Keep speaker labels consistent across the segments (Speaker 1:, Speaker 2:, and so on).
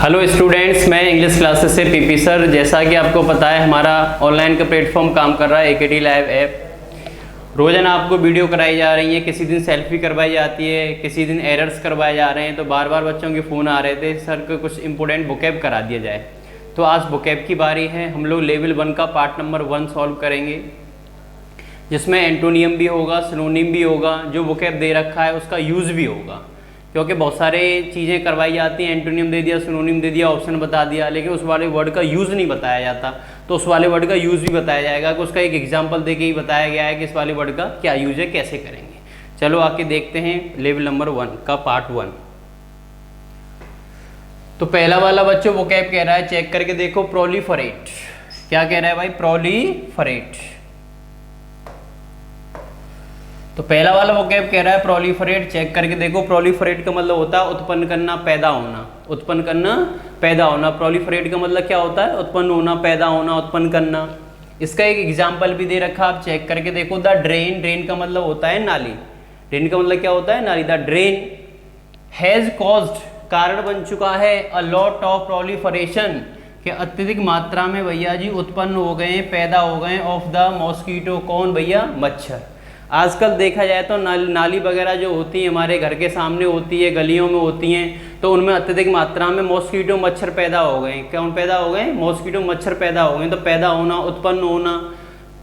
Speaker 1: Hello students, मैं English classes से PP sir. जैसा कि आपको पता है हमारा ऑनलाइन का प्लेटफॉर्म काम कर रहा है एकेटी लाइव ऐप। रोजाना आपको वीडियो कराई जा रही है, किसी दिन सेल्फी करवाई जाती है, किसी दिन एरर्स करवाए जा रहे हैं। तो बार बार बच्चों के फ़ोन आ रहे थे सर को कुछ इंपॉर्टेंट वोकैब करा दिया जाए। तो आज वोकैब की बारी है। हम लोग लेवल 1 का पार्ट नंबर 1 सॉल्व करेंगे, जिसमें एंटोनियम भी होगा, सिनोनिम भी होगा, जो वोकैब दे रखा है उसका यूज़ भी होगा। क्योंकि बहुत सारे चीज़ें करवाई जाती हैं, एंटोनियम दे दिया, सिनोनिम दे दिया, ऑप्शन बता दिया, लेकिन उस वाले वर्ड का यूज़ नहीं बताया जाता। तो उस वाले वर्ड का यूज़ भी बताया जाएगा कि उसका एक एग्जांपल दे के ही बताया गया है कि इस वाले वर्ड का क्या यूज़ है, कैसे करेंगे। चलो आके देखते हैं लेवल नंबर 1 का पार्ट 1। तो पहला वाला बच्चों वोकैब कह रहा है, चेक करके देखो, प्रोलिफरेट। क्या कह रहा है भाई? प्रोलिफरेट। तो पहला वाला वोकैब कह रहा है प्रोलिफरेट। चेक करके देखो, प्रोलिफरेट का मतलब होता है उत्पन्न करना, पैदा होना। उत्पन्न करना, पैदा होना। प्रोलिफरेट का मतलब क्या होता है? उत्पन्न होना, पैदा होना, उत्पन्न करना। इसका एक एग्जाम्पल भी दे रखा, आप चेक करके देखो। द ड्रेन, ड्रेन का मतलब होता है नाली। ड्रेन का मतलब क्या होता है? नाली। द ड्रेन हैज कॉज्ड, कारण बन चुका है, अ लॉट ऑफ प्रोलिफरेशन, के अत्यधिक मात्रा में भैया जी उत्पन्न हो गए, पैदा हो गए, ऑफ द मॉस्किटो। कौन भैया? मच्छर। आजकल देखा जाए तो नाली वगैरह जो होती है हमारे घर के सामने होती है, गलियों में होती हैं, तो उनमें अत्यधिक मात्रा में मॉस्किटो मच्छर पैदा हो गए। कौन पैदा हो गए? मॉस्किटो मच्छर पैदा हो गए। तो पैदा होना, उत्पन्न होना,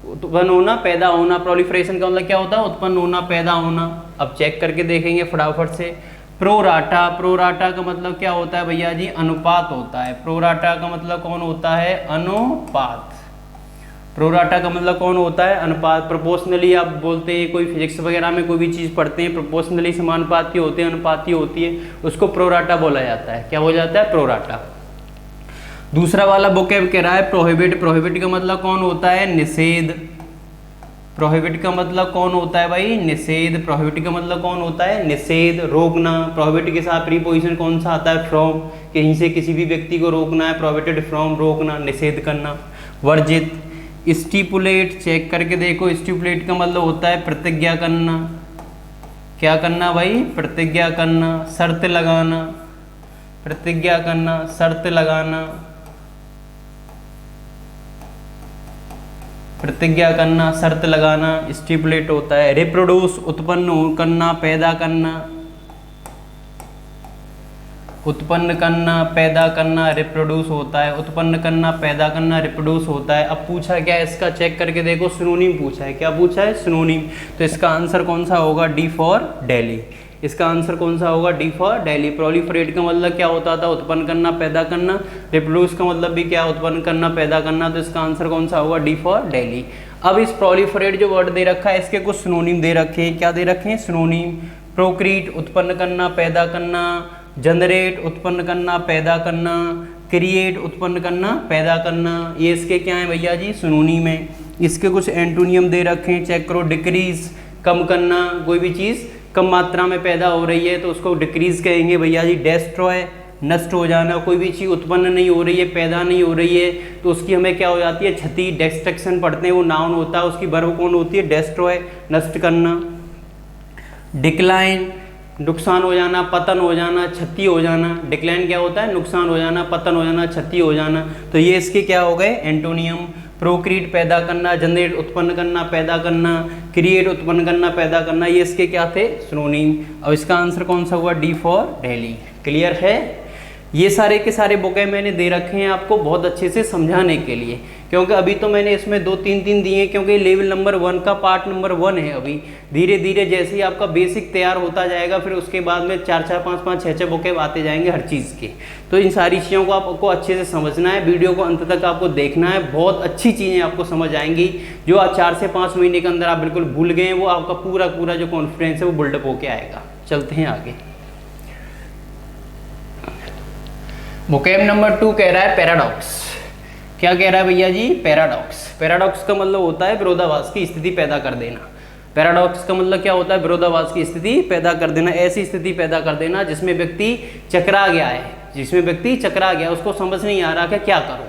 Speaker 1: उत्पन्न होना, पैदा होना। प्रोलिफरेशन का मतलब क्या होता है? उत्पन्न होना, पैदा होना। अब चेक करके देखेंगे फटाफट से। प्रोराटा, प्रोराटा का मतलब क्या होता है भैया जी? अनुपात होता है। प्रोराटा का मतलब कौन होता है? अनुपात। प्रोराटा का मतलब कौन होता है? अनुपात। प्रोपोर्शनली आप बोलते हैं, कोई फिजिक्स वगैरह में कोई भी चीज़ पढ़ते हैं, प्रोपोर्शनली समानुपाती होते हैं, अनुपाती होती है, उसको प्रोराटा बोला जाता है। क्या हो जाता है? प्रोराटा। दूसरा वाला वोकैब कह रहा है प्रोहिबिट। प्रोहिबिट का मतलब कौन होता है? निषेध। प्रोहिबिट का मतलब कौन होता है भाई? निषेध। प्रोहिबिट का मतलब कौन होता है? निषेध, रोकना। प्रोहिबिट के साथ प्रीपोजिशन कौन सा आता है? फ्रॉम। कहीं से किसी भी व्यक्ति को रोकना है, प्रोहिबिटेड फ्रॉम, रोकना, निषेध करना। वर्जित। स्टिपुलेट, चेक करके देखो। स्टिपुलेट का मतलब होता है प्रतिज्ञा करना। क्या करना भाई? प्रतिज्ञा करना, शर्त लगाना। प्रतिज्ञा करना, शर्त लगाना, प्रतिज्ञा करना, शर्त लगाना, स्टिपुलेट होता है। रिप्रोड्यूस, उत्पन्न करना, पैदा करना, उत्पन्न करना, पैदा करना, रिप्रोड्यूस होता है। उत्पन्न करना, पैदा करना, रिप्रोड्यूस होता है। अब पूछा क्या है इसका? चेक करके देखो, सिनोनिम पूछा है। क्या पूछा है? सिनोनिम। तो इसका आंसर कौन सा होगा? D for Delhi. इसका आंसर कौन सा होगा? D for Delhi. प्रोलिफरेट का मतलब क्या होता था? उत्पन्न करना, पैदा करना। रिप्रोड्यूस का मतलब भी क्या? उत्पन्न करना, पैदा करना। तो इसका आंसर कौन सा होगा? D for Delhi. अब इस प्रोलिफरेट जो वर्ड दे रखा है, इसके कुछ सिनोनिम दे रखे हैं। क्या दे रखे हैं? सिनोनिम। प्रोक्रीट, उत्पन्न करना, पैदा करना। जनरेट, उत्पन्न करना, पैदा करना। क्रिएट, उत्पन्न करना, पैदा करना। ये इसके क्या है भैया जी? सिनोनिम है। इसके कुछ एंटोनियम दे रखे हैं, चेक करो। डिक्रीज, कम करना, कोई भी चीज़ कम मात्रा में पैदा हो रही है तो उसको डिक्रीज कहेंगे भैया जी। डेस्ट्रॉय, नष्ट हो जाना। कोई भी चीज़ उत्पन्न नहीं हो रही है, पैदा नहीं हो रही है, तो उसकी हमें क्या हो जाती है? क्षति। डिस्ट्रक्शन पढ़ते हैं, वो नाउन होता है, उसकी वर्ब कौन होती है? डेस्ट्रॉय, नष्ट करना। डिक्लाइन, नुकसान हो जाना, पतन हो जाना, क्षति हो जाना। डिक्लाइन क्या होता है? नुकसान हो जाना, पतन हो जाना, क्षति हो जाना। तो ये इसके क्या हो गए? एंटोनियम। प्रोक्रीट, पैदा करना। जनरेट, उत्पन्न करना, पैदा करना। क्रिएट, उत्पन्न करना, पैदा करना। ये इसके क्या थे? सिनोनिम। अब इसका आंसर कौन सा हुआ? D for Delhi. क्लियर है? ये सारे के सारे वोकैब मैंने दे रखे हैं आपको बहुत अच्छे से समझाने के लिए, क्योंकि अभी तो मैंने इसमें 2-3 दिए, क्योंकि लेवल नंबर 1 का पार्ट नंबर 1 है। अभी धीरे धीरे जैसे ही आपका बेसिक तैयार होता जाएगा, फिर उसके बाद में 4-4, 5-5, 6-6 वोकैब आते जाएंगे हर चीज़ के। तो इन सारी चीज़ों को आपको अच्छे से समझना है, वीडियो को अंत तक आपको देखना है। बहुत अच्छी चीज़ें आपको समझ आएंगी, जो आज 4 से 5 महीने के अंदर आप बिल्कुल भूल गए, वो आपका पूरा जो कॉन्फिडेंस है वो बिल्डअप होके आएगा। चलते हैं आगे। वोकैब नंबर 2 कह रहा है पैराडॉक्स। क्या कह रहा है भैया जी? पैराडॉक्स। पैराडॉक्स का मतलब होता है विरोधाभास की स्थिति पैदा कर देना। पैराडॉक्स का मतलब क्या होता है? विरोधाभास की स्थिति पैदा कर देना। ऐसी स्थिति पैदा कर देना जिसमें व्यक्ति चकरा गया है, जिसमें व्यक्ति चकरा गया, उसको समझ नहीं आ रहा कि क्या करूं।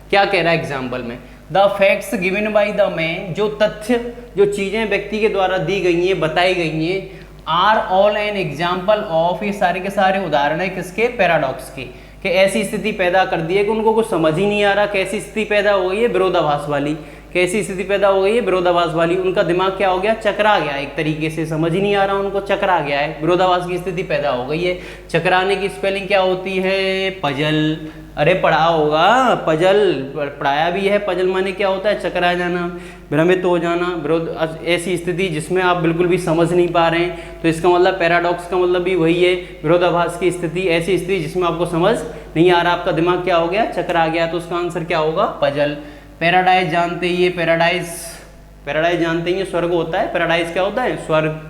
Speaker 1: क्या कह रहा है एग्जाम्पल में? The facts given by the man, जो तथ्य, जो चीजें व्यक्ति के द्वारा दी गई हैं, बताई गई हैं, are all an example of, ये सारे के सारे उदाहरण है किसके? पैराडॉक्स के। कि ऐसी स्थिति पैदा कर दी है कि उनको कुछ समझ ही नहीं आ रहा। कैसी स्थिति पैदा हो गई है? विरोधाभास वाली। कैसी स्थिति पैदा हो गई है? विरोधाभास वाली। उनका दिमाग क्या हो गया? चकरा गया, एक तरीके से समझ ही नहीं आ रहा उनको, चकरा गया है, विरोधाभास की स्थिति पैदा हो गई है। चकराने की स्पेलिंग क्या होती है? पजल। अरे पढ़ा होगा, पजल पढ़ाया भी है। पजल माने क्या होता है? चकरा जाना, भ्रमित हो जाना, विरोध, ऐसी स्थिति जिसमें आप बिल्कुल भी समझ नहीं पा रहे हैं। तो इसका मतलब पैराडॉक्स का मतलब भी वही है, विरोधाभास की स्थिति, ऐसी स्थिति जिसमें आपको समझ नहीं आ रहा, आपका दिमाग क्या हो गया? चकरा गया। तो उसका आंसर क्या होगा? पजल। पैराडाइज जानते ही है, पैराडाइज जानते ही स्वर्ग होता है। पैराडाइज क्या होता है? स्वर्ग।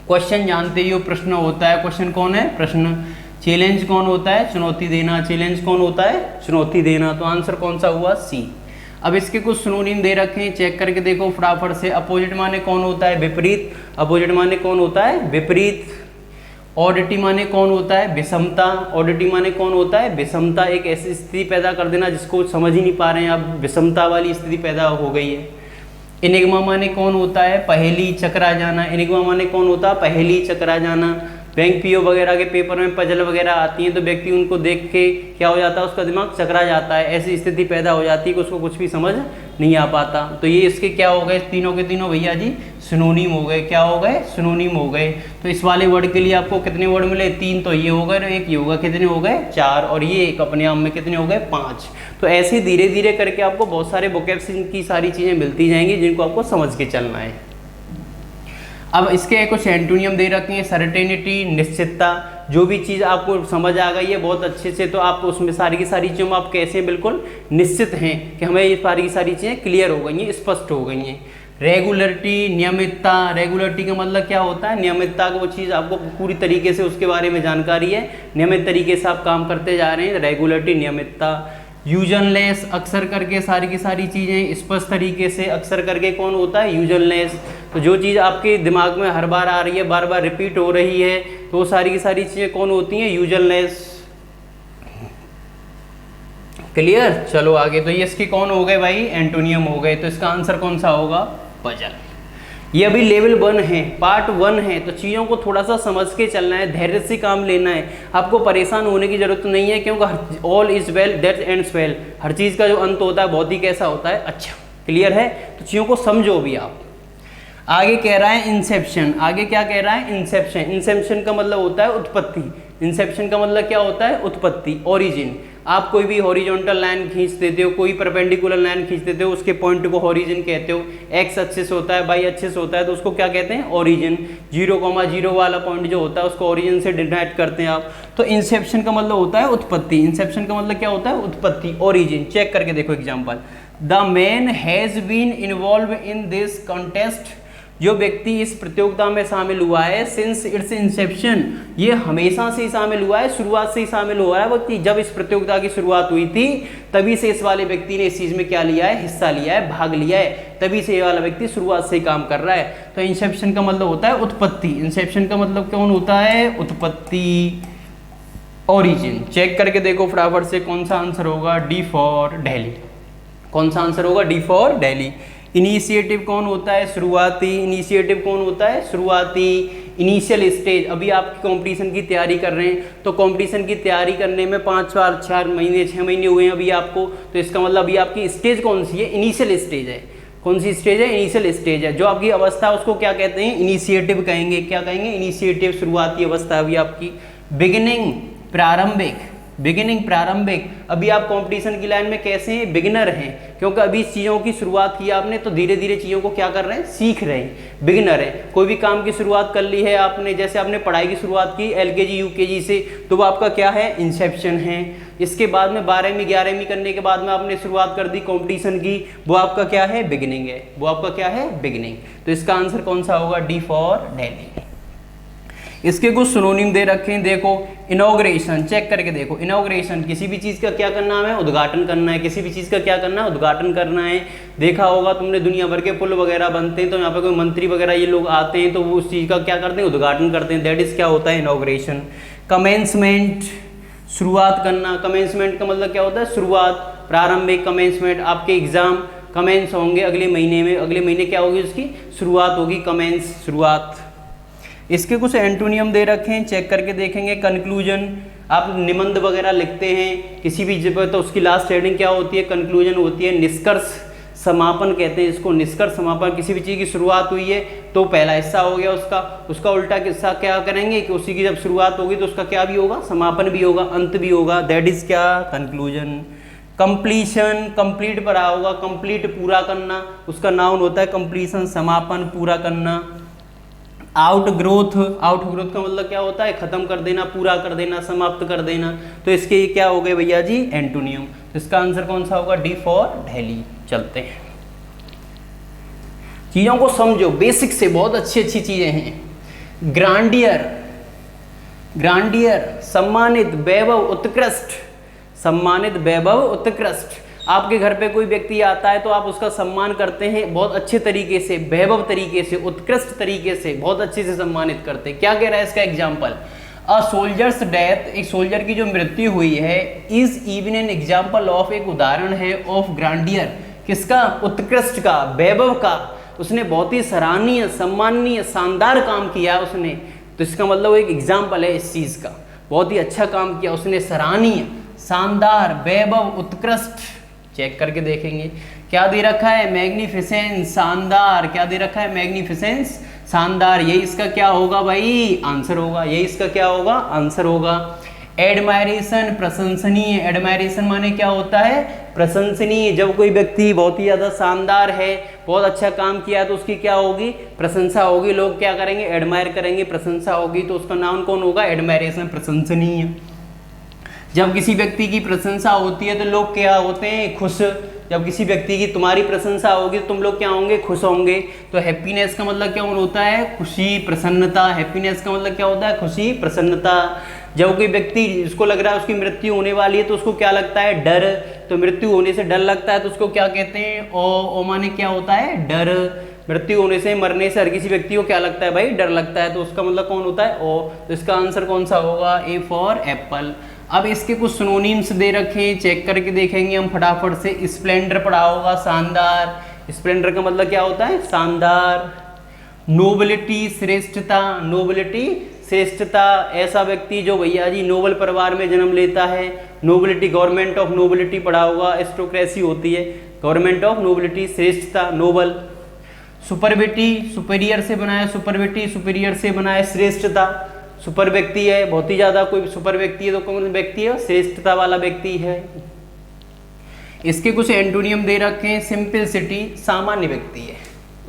Speaker 1: क्वेश्चन जानते ही हो, प्रश्न होता है। क्वेश्चन कौन है? प्रश्न। चैलेंज कौन होता है? चुनौती देना। चैलेंज कौन होता है? चुनौती देना। तो आंसर कौन सा हुआ? सी। अब इसके कुछ सिनोनिम दे रखे हैं, चेक करके देखो फटाफट से। अपोजिट माने कौन होता है? विपरीत। अपोजिट माने कौन होता है? विपरीत। ऑडिटी माने कौन होता है? विषमता। ऑडिटी माने कौन होता है? विषमता। एक ऐसी स्थिति पैदा कर देना जिसको समझ ही नहीं पा रहे हैं, अब विषमता वाली स्थिति पैदा हो गई है। इनिग्मा माने कौन होता है? पहेली, चकरा जाना। इनिग्मा माने कौन होता है? पहेली, चकरा जाना। बैंक पीओ वगैरह के पेपर में पजल वगैरह आती हैं तो व्यक्ति उनको देख के क्या हो जाता है? उसका दिमाग चकरा जाता है, ऐसी स्थिति पैदा हो जाती है कि उसको कुछ भी समझ नहीं आ पाता। तो ये इसके क्या हो गए? तीनों के तीनों भैया जी सिनोनिम हो गए। क्या हो गए? सिनोनिम हो गए। तो इस वाले वर्ड के लिए आपको कितने वर्ड मिले? 3 तो ये हो गए और एक ये होगा। कितने हो गए? 4। और ये एक अपने आप में कितने हो गए? 5। तो ऐसे धीरे धीरे करके आपको बहुत सारे वोकैब्स की सारी चीज़ें मिलती जाएंगी जिनको आपको समझ के चलना है। अब इसके कुछ एंटोनियम दे रखे हैं। सर्टेनिटी, निश्चितता। जो भी चीज़ आपको समझ आ गई है बहुत अच्छे से, तो आप उसमें सारी की सारी चीज़ों में आप कैसे बिल्कुल निश्चित हैं कि हमें ये सारी की सारी चीज़ें क्लियर हो गई हैं, स्पष्ट हो गई हैं। रेगुलरिटी, नियमितता। रेगुलरिटी का मतलब क्या होता है? नियमितता को वो चीज़ आपको पूरी तरीके से उसके बारे में जानकारी है, नियमित तरीके से आप काम करते जा रहे हैं, रेगुलरिटी, नियमितता। यूजनलेस, अक्सर करके सारी की सारी चीज़ें स्पष्ट तरीके से, अक्सर करके कौन होता है? यूजनलेस। तो जो चीज़ आपके दिमाग में हर बार आ रही है, बार बार रिपीट हो रही है, तो वो सारी की सारी चीज़ें कौन होती हैं? यूजनलेस। क्लियर? चलो आगे। तो ये इसके कौन हो गए भाई? एंटोनियम हो गए। तो इसका आंसर कौन सा होगा? पजल। ये अभी लेवल 1 है, पार्ट 1 है, तो चीज़ों को थोड़ा सा समझ के चलना है, धैर्य से काम लेना है। आपको परेशान होने की जरूरत नहीं है, क्योंकि all is well that ends well. हर चीज़ का जो अंत होता है बहुत ही कैसा होता है? अच्छा। क्लियर है? तो चीज़ों को समझो भी आप। आगे कह रहा है इंसेप्शन। आगे क्या कह रहा है? इंसेप्शन। इंसेप्शन का मतलब होता है उत्पत्ति। इंसेप्शन का मतलब क्या होता है? उत्पत्ति, ओरिजिन। आप कोई भी हॉरिजॉन्टल लाइन खींच देते हो, कोई परपेंडिकुलर लाइन खींच देते हो, उसके पॉइंट को ओरिजिन कहते हो। एक्स अच्छे से होता है, वाई अच्छे से होता है, तो उसको क्या कहते हैं? ओरिजिन। 0,0 वाला पॉइंट जो होता है उसको ओरिजिन से डिनोट करते हैं आप। तो इंसेप्शन का मतलब होता है उत्पत्ति। इंसेप्शन का मतलब क्या होता है? उत्पत्ति, ओरिजिन। चेक करके देखो example. The man has been involve in this contest. जो व्यक्ति इस प्रतियोगिता में शामिल हुआ है, सिंस इट्स इंसेप्शन, ये हमेशा से ही शामिल हुआ है, शुरुआत से ही शामिल हुआ है। व्यक्ति जब इस प्रतियोगिता की शुरुआत हुई थी तभी से इस वाले व्यक्ति ने इस चीज में क्या लिया है? हिस्सा लिया है, भाग लिया है। तभी से ये वाला व्यक्ति शुरुआत से ही काम कर रहा है। तो इंसेप्शन का मतलब होता है उत्पत्ति। इंसेप्शन का मतलब कौन होता है? उत्पत्ति, ओरिजिन। चेक करके देखो फटाफट से कौन सा आंसर होगा? D for Delhi. कौन सा आंसर होगा? D for Delhi. इनिशिएटिव कौन होता है? शुरुआती। इनिशिएटिव कौन होता है? शुरुआती, इनिशियल स्टेज। अभी आप कंपटीशन की तैयारी कर रहे हैं, तो कंपटीशन की तैयारी करने में 4 महीने 6 महीने हुए हैं अभी आपको, तो इसका मतलब अभी आपकी स्टेज कौन सी है? इनिशियल स्टेज है। कौन सी स्टेज है? इनिशियल स्टेज है। जो आपकी अवस्था है उसको क्या कहते हैं? इनिशिएटिव कहेंगे। क्या कहेंगे? इनिशिएटिव, शुरुआती अवस्था अभी आपकी। बिगिनिंग, प्रारंभिक। बिगिनिंग, प्रारंभिक। अभी आप कंपटीशन की लाइन में कैसे हैं? बिगिनर हैं, क्योंकि अभी चीज़ों की शुरुआत की आपने, तो धीरे धीरे चीज़ों को क्या कर रहे हैं? सीख रहे हैं। बिगिनर है। कोई भी काम की शुरुआत कर ली है आपने, जैसे आपने पढ़ाई की शुरुआत की LKG UKG से, तो वो आपका क्या है? इंसेप्शन है। इसके बाद में 12वीं 11वीं करने के बाद में आपने शुरुआत कर दी कंपटीशन की, वो आपका क्या है? बिगिनिंग है। वो आपका क्या है? बिगिनिंग। तो इसका आंसर कौन सा होगा? D for Delhi. इसके कुछ सिनोनिम दे रखे हैं, देखो। इनॉग्रेशन, चेक करके देखो। इनॉग्रेशन, किसी भी चीज़ का क्या करना है? उद्घाटन करना है। किसी भी चीज़ का क्या करना है? उद्घाटन करना है। देखा होगा तुमने, दुनिया भर के पुल वगैरह बनते हैं, तो यहाँ पे कोई मंत्री वगैरह ये लोग आते हैं, तो वो उस चीज़ का क्या करते हैं? उद्घाटन करते हैं। दैट इज क्या होता है? इनॉग्रेशन। कमेंसमेंट, शुरुआत करना। कमेंसमेंट का मतलब क्या होता है? शुरुआत, प्रारंभिक। कमेंसमेंट, आपके एग्जाम कमेंस होंगे अगले महीने में, अगले महीने क्या होगी? उसकी शुरुआत होगी, कमेंस, शुरुआत। इसके कुछ एंटोनियम दे रखे हैं, चेक करके देखेंगे। कंक्लूजन, आप निबंध वगैरह लिखते हैं किसी भी जगह, तो उसकी लास्ट हेडिंग क्या होती है? कंक्लूजन होती है। निष्कर्ष समापन कहते हैं इसको, निष्कर्ष समापन। किसी भी चीज़ की शुरुआत हुई है तो पहला हिस्सा हो गया उसका, उसका उल्टा हिस्सा क्या करेंगे कि उसी की जब शुरुआत होगी तो उसका क्या भी होगा? समापन भी होगा, अंत भी होगा। दैट इज क्या? कंक्लूजन। कंप्लीशन, कंप्लीट पर होगा, कंप्लीट पूरा करना, उसका नाउन होता है कंप्लीशन, समापन, पूरा करना। आउटग्रोथ, आउटग्रोथ का मतलब क्या होता है? खत्म कर देना, पूरा कर देना, समाप्त कर देना। तो इसके ये क्या हो गए भैया जी? एंटोनियम। इसका आंसर कौन सा होगा? D for Delhi. चलते हैं, चीजों को समझो बेसिक से, बहुत अच्छी अच्छी चीजें हैं। ग्रांडियर, ग्रांडियर सम्मानित, वैभव, उत्कृष्ट, सम्मानित, वैभव, उत्कृष्ट। आपके घर पे कोई व्यक्ति आता है तो आप उसका सम्मान करते हैं बहुत अच्छे तरीके से, वैभव तरीके से, उत्कृष्ट तरीके से, बहुत अच्छे से सम्मानित करते हैं। क्या कह रहा है इसका एग्जाम्पल? अ सोल्जर्स डेथ, एक सोल्जर की जो मृत्यु हुई है, is even an example of, एक उदाहरण है, ऑफ ग्रांडियर, किसका? उत्कृष्ट का, वैभव का। उसने बहुत ही सराहनीय, सम्माननीय, शानदार काम किया उसने, तो इसका मतलब एक एग्जाम्पल है इस चीज का। बहुत ही अच्छा काम किया उसने, सराहनीय, शानदार, वैभव, उत्कृष्ट। चेक करके देखेंगे क्या दे रखा है? मैग्निफिसेंस, शानदार। क्या दे रखा है? मैग्निफिसेंस, शानदार। यही इसका क्या होगा भाई? आंसर होगा। यही इसका क्या होगा? आंसर होगा। एडमायरेशन, प्रशंसनीय। एडमायरेशन माने क्या होता है? प्रशंसनीय। जब कोई व्यक्ति बहुत ही ज्यादा शानदार है, बहुत अच्छा काम किया है, तो उसकी क्या होगी? प्रशंसा होगी। लोग क्या करेंगे? एडमायर करेंगे, प्रशंसा होगी। तो उसका नाम कौन होगा? एडमायरेशन, प्रशंसनीय। जब किसी व्यक्ति की प्रशंसा होती है तो लोग क्या होते हैं? खुश। जब किसी व्यक्ति की तुम्हारी प्रशंसा होगी तो तुम लोग क्या होंगे? खुश होंगे। तो हैप्पीनेस का मतलब क्या होता है? खुशी, प्रसन्नता। हैप्पीनेस का मतलब क्या होता है? खुशी, प्रसन्नता। जब कोई व्यक्ति जिसको लग रहा है उसकी मृत्यु होने वाली है तो उसको क्या लगता है? डर। तो मृत्यु होने से डर लगता है तो उसको क्या कहते हैं? ओ माने क्या होता है? डर। मृत्यु होने से, मरने से हर किसी व्यक्ति को क्या लगता है भाई? डर लगता है। तो उसका मतलब कौन होता है? ओ। तो इसका आंसर कौन सा होगा? A for Apple. अब इसके कुछ सिनोनिम्स दे रखे हैं, चेक करके देखेंगे हम फटाफट से। स्प्लेंडर पढ़ा होगा, शानदार। स्प्लेंडर का मतलब क्या होता है? शानदार। नोबिलिटी, श्रेष्ठता। नोबिलिटी, श्रेष्ठता। ऐसा व्यक्ति जो भैया जी नोबल परिवार में जन्म लेता है। नोबिलिटी, गवर्नमेंट ऑफ नोबिलिटी पढ़ा होगा। एरिस्टोक्रेसी होती है, गवर्नमेंट ऑफ नोबिलिटी, श्रेष्ठता, नोबल। सुपरविटी, सुपीरियर से बनाया, सुपरविटी, सुपीरियर से बनाया, श्रेष्ठता। सुपर व्यक्ति है, बहुत ही ज्यादा कोई सुपर व्यक्ति है तो कौन व्यक्ति है? श्रेष्ठता वाला व्यक्ति है। इसके कुछ एंटोनियम दे रखे हैं। सिंपलिसिटी, सामान्य व्यक्ति है,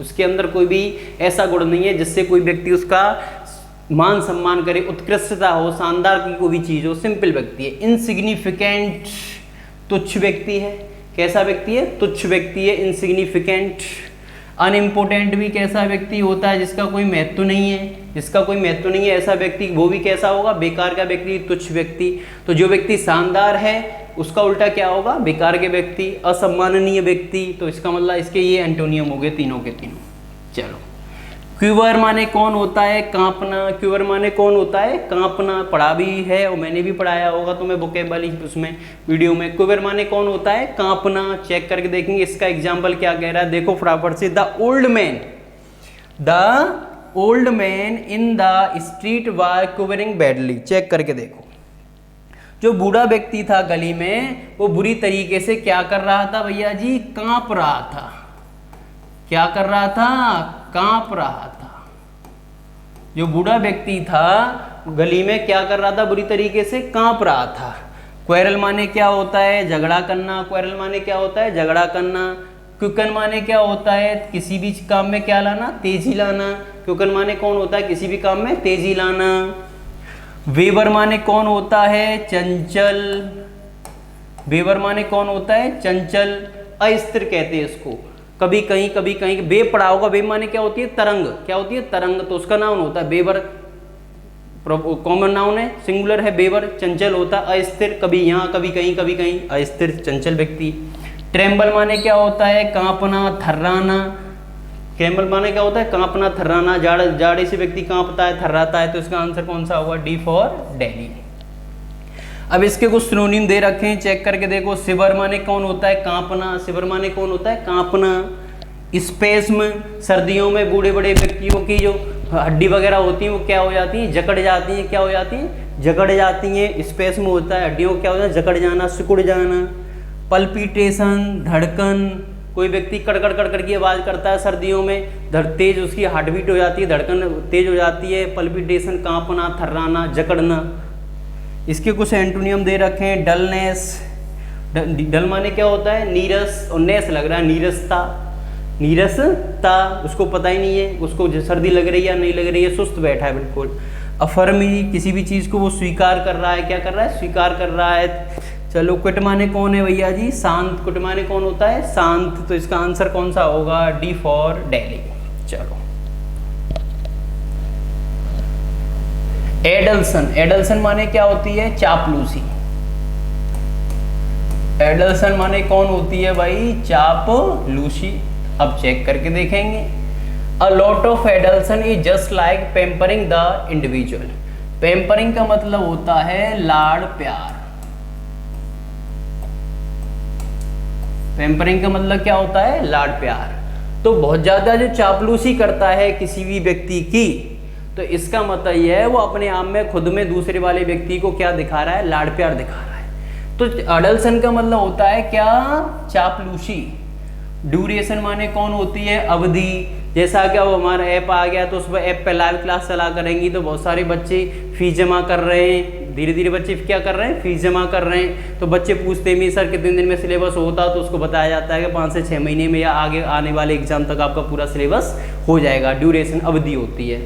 Speaker 1: उसके अंदर कोई भी ऐसा गुण नहीं है जिससे कोई व्यक्ति उसका मान सम्मान करे, उत्कृष्टता हो, शानदार की कोई भी चीज हो, सिंपल व्यक्ति है। इनसिग्निफिकेंट, तुच्छ व्यक्ति है। कैसा व्यक्ति है? तुच्छ व्यक्ति है, इनसिग्निफिकेंट। अनइम्पोर्टेंट भी कैसा व्यक्ति होता है? जिसका कोई महत्व नहीं है, जिसका कोई महत्व नहीं है ऐसा व्यक्ति, वो भी कैसा होगा? बेकार का व्यक्ति, तुच्छ व्यक्ति। तो जो व्यक्ति शानदार है उसका उल्टा क्या होगा? बेकार के व्यक्ति, असम्माननीय व्यक्ति। तो इसका मतलब इसके ये एंटोनियम हो गए तीनों के तीनों। चलो, क्यूवर माने कौन होता है? कांपना। क्यूवर माने कौन होता है? कांपना। पढ़ा भी है और मैंने भी पढ़ाया होगा तुम्हें वोकैब वाली उसमें वीडियो में। क्यूवर माने कौन होता है? कांपना। चेक करके देखेंगे इसका एग्जाम्पल क्या कह रहा है, देखो फटाफट से। The old man in the street was quivering badly. Check करके देखो, जो बूढ़ा व्यक्ति था गली में, वो बुरी तरीके से क्या कर रहा था भैया जी? कांप रहा था। क्या कर रहा था? कांप रहा था। जो बूढ़ा व्यक्ति था गली में क्या कर रहा था? बुरी तरीके से कांप रहा था। क्वेरल माने क्या होता है? झगड़ा करना। क्वेरल माने क्या होता है? झगड़ा करना। क्विकन माने क्या होता है? किसी भी काम में क्या लाना? तेजी लाना। क्विकन माने कौन होता है? किसी भी काम में तेजी लाना। वेवर माने कौन होता है? चंचल। वेवर माने कौन होता है? चंचल, अस्थिर कहते हैं इसको। कभी कहीं कभी कहीं। वेव पढ़ा होगा, वेव माने क्या होती है? तरंग। क्या होती है? तरंग। तो उसका नाउन होता है वेवर, कॉमन नाउन है, सिंगुलर है वेवर। चंचल होता है, अस्थिर, कभी यहाँ कभी कहीं कभी कहीं, अस्थिर, चंचल व्यक्ति। ट्रेम्बल माने क्या होता है? कांपना, थर्राना। ट्रेम्बल माने क्या होता है? कांपना, थर्राना। जाड़े से व्यक्ति कांपता है, थर्राता है। तो इसका आंसर कौन सा होगा? D for Delhi. अब इसके कुछ सिनोनिम दे रखे हैं, चेक करके देखो। शिवर माने कौन होता है? कांपना। शिवर माने कौन होता है? कांपना। स्पेस्म, सर्दियों में बूढ़े बड़े व्यक्तियों की जो हड्डी वगैरह होती है वो क्या हो जाती है? जकड़ जाती है। क्या हो जाती है? जकड़ जाती हैं, स्पेस में होता है, हड्डियों को क्या होता है, जकड़ जाना, सिकुड़ जाना। पल्पिटेशन, धड़कन, कोई व्यक्ति कड़कड़ कड़कड़ की आवाज़ करता है सर्दियों में, तेज उसकी हार्ट बीट हो जाती है, धड़कन तेज हो जाती है। पल्पिटेशन, कांपना, थर्राना, जकड़ना। इसके कुछ एंटोनियम दे रखे हैं। डलनेस, डल माने क्या होता है, नीरस, और नेस लग रहा है नीरसता, नीरसता, उसको पता ही नहीं है उसको सर्दी लग रही है या नहीं लग रही है, सुस्त बैठा है बिल्कुल। अफर्मी, किसी भी चीज़ को वो स्वीकार कर रहा है, क्या कर रहा है, स्वीकार कर रहा है। चलो क्विट माने कौन है भैया जी, शांत। क्विट माने कौन होता है, शांत। तो इसका आंसर कौन सा होगा, डी फॉर दिल्ली। चलो एडल्सन, एडल्सन माने क्या होती है, चापलूसी। एडल्सन माने कौन होती है भाई, चापलूसी। अब चेक करके देखेंगे। A lot of adulation is just like pampering the individual. Pampering का मतलब होता है लाड़ प्यार। पेम्परिंग का मतलब क्या होता है, लाड़ प्यार। तो बहुत ज्यादा जो चापलूसी करता है किसी भी व्यक्ति की, तो इसका मतलब यह है वो अपने आप में खुद में दूसरे वाले व्यक्ति को क्या दिखा रहा है, लाड़ प्यार दिखा रहा है। तो एडल्सन का मतलब होता है क्या, चापलूसी। ड्यूरेशन माने कौन होती है, अवधि। जैसा क्या वो हमारा ऐप आ गया तो उस पर ऐप पे लाइव क्लास चला करेंगी, तो बहुत सारे बच्चे फीस जमा कर रहे हैं, धीरे धीरे बच्चे क्या कर रहे हैं, फीस जमा कर रहे हैं। तो बच्चे पूछते हैं सर कितने दिन में सिलेबस होता, तो उसको बताया जाता है कि 5 से 6 महीने में या आगे आने वाले एग्जाम तक आपका पूरा सिलेबस हो जाएगा। ड्यूरेशन अवधि होती है।